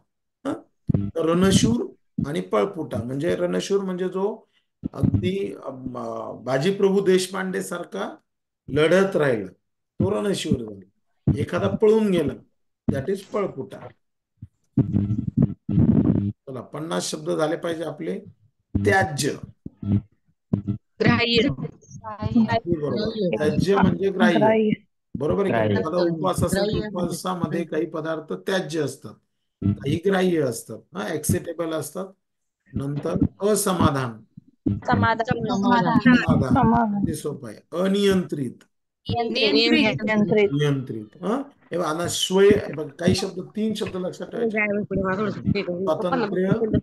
रणशूर आणि पळपुटा. म्हणजे रणशूर म्हणजे जो अगदी बाजीप्रभू देशपांडे सारखा लढत राहिला तो रणशूर झाला. एखादा पळून गेला दॅट इज पळपुटा. चला 50 शब्द झाले पाहिजे आपले. त्याज्य. ग्राह्य. बरोबर. त्याज्य म्हणजे ग्राह्य. ग्राह्य. बरोबर आहे का? ग्राह्य. एखादा उपवास असेल तर उपवासामध्ये काही पदार्थ त्याज्य असतात, काही ग्राह्य असतात, ऍक्सेप्टेबल असतात. नंतर असमाधान. समाधान. समाधान समाधान. ते सोपं आहे. अनियंत्रित. नियंत्रित. नियंत्रित. नियंत्रित. हे बघा आता स्वय, हे बघा काही शब्द, 3 शब्द लक्षात ठेवायचे. स्वातंत्र्य,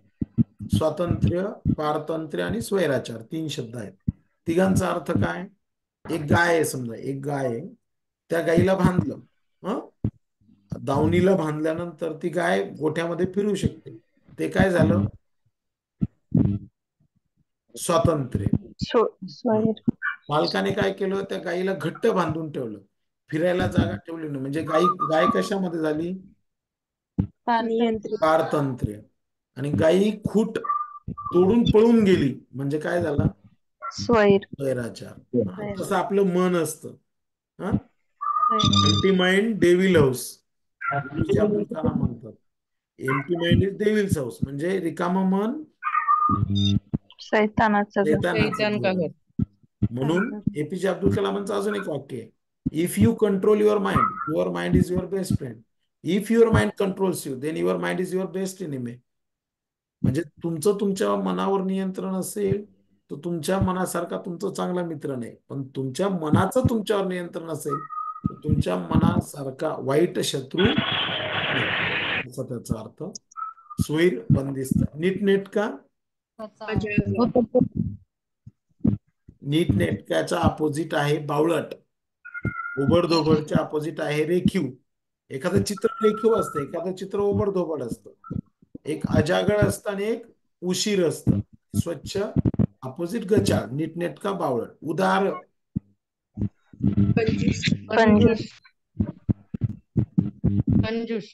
स्वातंत्र्य, पारतंत्र्य आणि स्वैराचार 3 शब्द आहेत. तिघांचा अर्थ काय? एक गाय आहे समजा, एक गाय आहे, त्या गाईला बांधलं, दावणीला बांधल्यानंतर ती गाय गोठ्यामध्ये फिरू शकते. ते काय झालं? स्वातंत्र्य. स्वैर. मालकाने काय केलं? त्या गाईला घट्ट बांधून ठेवलं, फिरायला जागा ठेवली नाही. म्हणजे गाय कशामध्ये झाली? नियंत्रित. पारतंत्र्य. आणि गाई खूट तोडून पळून गेली म्हणजे काय झाला? स्वैर. स्वैराचार. तसं आपलं मन असतं. Empty mind devil house, APJ Abdul Kalam म्हणतात. Empty mind is devil's house, म्हणजे रिकामं मन सैतानाचं घर. शैतानाचं घर. म्हणून एपीजे अब्दुल कलामांचं अजून एक वाक्य आहे, if you control your mind is your best friend. If your mind controls you then your mind is your best enemy. म्हणजे तुमचं तुमच्या मनावर नियंत्रण असेल तर तुमच्या मनासारखा तुमचा चांगला मित्र नाही, पण तुमच्या मनाचं तुमच्यावर नियंत्रण असेल तर तुमच्या मनासारखा वाईट शत्रू नाही, असा त्याचा अर्थ. स्वैर बंदिस्त. नीटनेटका. नीटनेटक्याचा अपोजिट आहे बावळट. ओबडधोबडच्या अपोजिट आहे रेखीव. एखादं चित्र रेखीव असतं, एखादं चित्र ओबडधोबड असतं. एक अजागळ असतं आणि एक उशीर असतं. स्वच्छ अपोजिट गचाळ. नीटनेटका बावळट. उदार. कंजूस. कंजूस.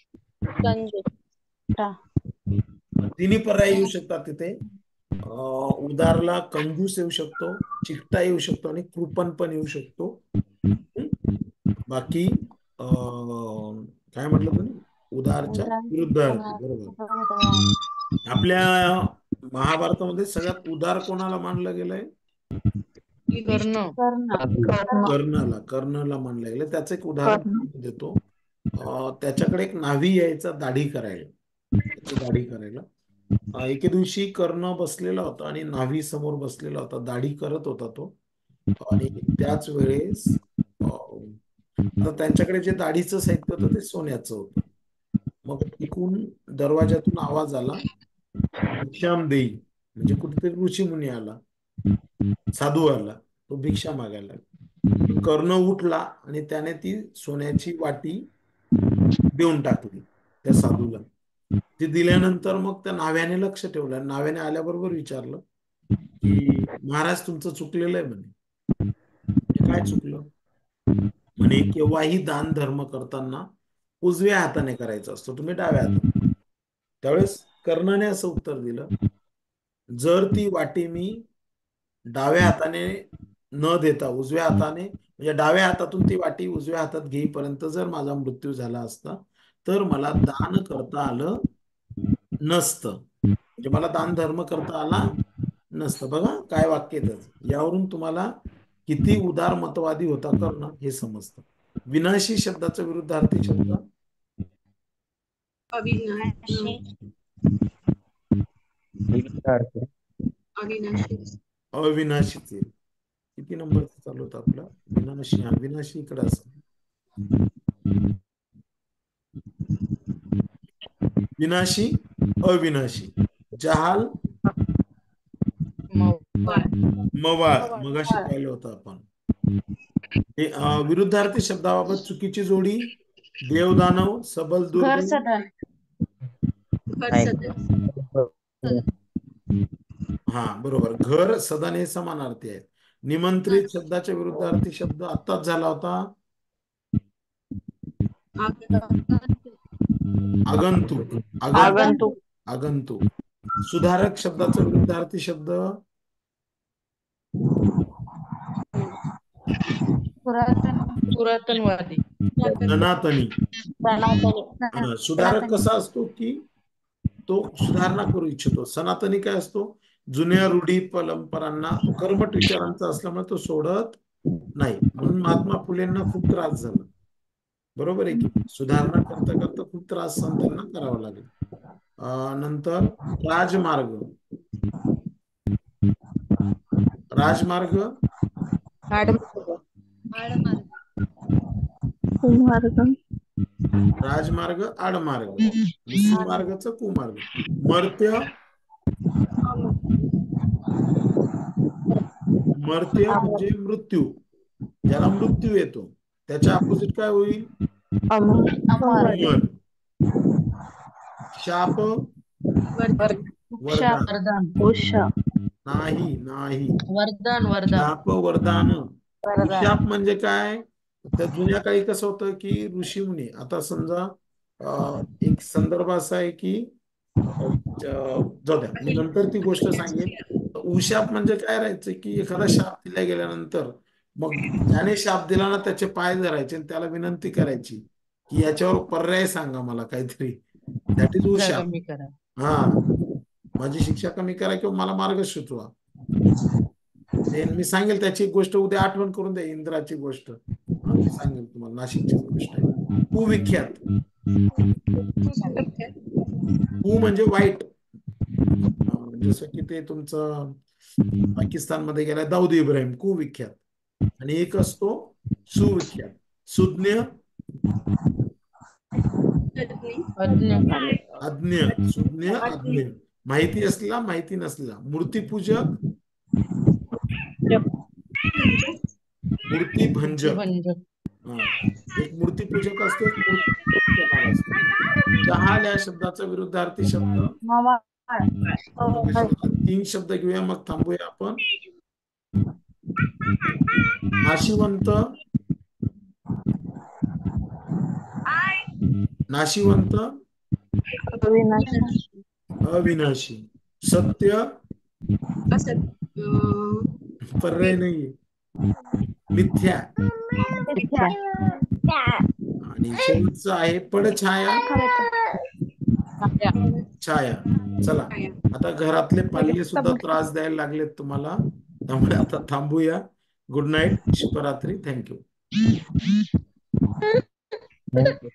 तिन्ही पर्याय येऊ शकतात तिथे. उदारला कंजूस येऊ शकतो, चिकटा येऊ शकतो आणि कृपण पण येऊ शकतो. बाकी काय म्हटलं तुम्ही? उदारच्या विरुद्ध अर्थ. बरोबर. आपल्या महाभारतामध्ये सगळ्यात उदार कोणाला मानलं गेलंय? कर्ण. कर्णला मानलं गेलं. त्याचं एक उदाहरण देतो. त्याच्याकडे एक न्हावी यायचा दाढी करायला. एके दिवशी कर्ण बसलेला होता आणि न्हावी समोर बसलेला होता, दाढी करत होता तो. आणि त्याच वेळेस आता त्यांच्याकडे जे दाढीचं साहित्य होतं ते सोन्याचं होतं. मग तिकून दरवाजातून आवाज आला, भिक्षाम देई. म्हणजे कुठेतरी ऋषीमुनी आला, साधू आला, तो भिक्षा मागायला लागला. कर्ण उठला आणि त्याने ती सोन्याची वाटी देऊन टाकली त्या साधूला. ती दिल्यानंतर मग त्या न्हाव्याने लक्ष ठेवलं. न्हाव्याने आल्याबरोबर विचारलं की महाराज तुमचं चुकलेलं आहे म्हणे. काय चुकलं? म्हणे केव्हाही दान धर्म करताना उजव्या हाताने करायचा असतो, तुम्ही डाव्या हाताने. त्यावेळेस कर्णाने असं उत्तर दिलं, जर ती वाटी मी डाव्या हाताने न देता उजव्या हाताने, म्हणजे डाव्या हातातून ती वाटी उजव्या हातात घेईपर्यंत जर माझा मृत्यू झाला असता तर मला दान करता आलं नसतं, म्हणजे मला दान धर्म करता आला नसतं. बघा काय वाक्य त्याचं. यावरून तुम्हाला किती उदारमतवादी होता कर्ण हे समजतं. विनाशी शब्दाचा विरुद्धार्थी शब्द अविनाशीचे. किती नंबर चालू होता आपला? विनाशी. विनाशी इकडे असं. विनाशी, अविनाशी. जहाल, मवाळ. मगाशी पाहिलं होतं आपण. विरुद्धार्थी शब्दाबाबत चुकीची जोडी देवदानव, सबल दुर्बल. हा बरोबर. घर सदन हे समानार्थी आहेत. निमंत्रित शब्दाच्या विरुद्धार्थी शब्द आत्ताच झाला होता आगंतुक. आगंतुक. आगंतुक. सुधारक शब्दाचा विरुद्धार्थी शब्द पुरातनवादी. सनातनी. सनातनी. सुधारक कसा असतो की तो सुधारणा करू इच्छितो. सनातनी काय असतो, जुन्या रूढी परंपरांना कर्मठ विचारांचा असल्यामुळे तो सोडत नाही. म्हणून महात्मा फुलेंना खूप त्रास झाला. बरोबर आहे की सुधारणा करता करता खूप त्रास सहन त्यांना करावा लागेल. नंतर राजमार्ग. राजमार्ग कुमार्ग. राजमार्ग आडमार्ग सुमार्गच कुमार्ग. मर्त्य मर्त्य म्हणजे मृत्यू, ज्याला मृत्यू येतो त्याच्या अपोजिट काय होईल, अमर. अमर. शाप वरदान. वरदान. उषा. नाही नाही, वरदान. वरदान. शाप वरदान. शाप म्हणजे काय, त्या जुन्या काळी कसं होतं की ऋषीमुनी, आता समजा एक संदर्भ असा आहे की जाऊ द्या मी नंतर ती गोष्ट सांगेन. उशाप म्हणजे काय राहायचं की एखादा शाप दिला गेल्यानंतर मग ज्याने शाप दिला ना त्याचे पाय धरायचे आणि त्याला विनंती करायची की याच्यावर पर्याय सांगा मला काहीतरी. दॅट इज उशाप. कमी करा. हा, माझी शिक्षा कमी करा किंवा मला मार्ग सुचवा. मी सांगेल त्याची एक गोष्ट उद्या, आठवण करून द्या इंद्राची गोष्ट. मी सांगेल तुम्हाला, नाशिकची गोष्ट आहे. कुविख्यात. कु म्हणजे वाईट, जसं की ते तुमचं पाकिस्तानमध्ये गेला दाऊद इब्राहिम, कुविख्यात. आणि एक असतो सुविख्यात, सुज्ञ, अज्ञ. सुज्ञ अज्ञ, माहिती असलेला माहिती नसलेला. मूर्तीपूजक, मूर्तीभंजक. एक मूर्तीपूजक असतो, एक मूर्ती करणारा असतो. जहाल या शब्दाचा विरुद्धार्थी शब्द. 3 शब्द घेऊया मग थांबूया आपण. नाशिवंत, नाशिवंत, अविनाशी. सत्य, पर्याय नाहीये, मिथ्या. आणि शेवटचं आहे पडछाया, छाया. चला आता घरातले पाल्य सुद्धा त्रास द्यायला लागलेत तुम्हाला, त्यामुळे आता थांबूया. गुड नाईट, शुभरात्री, थँक्यू. Thank you.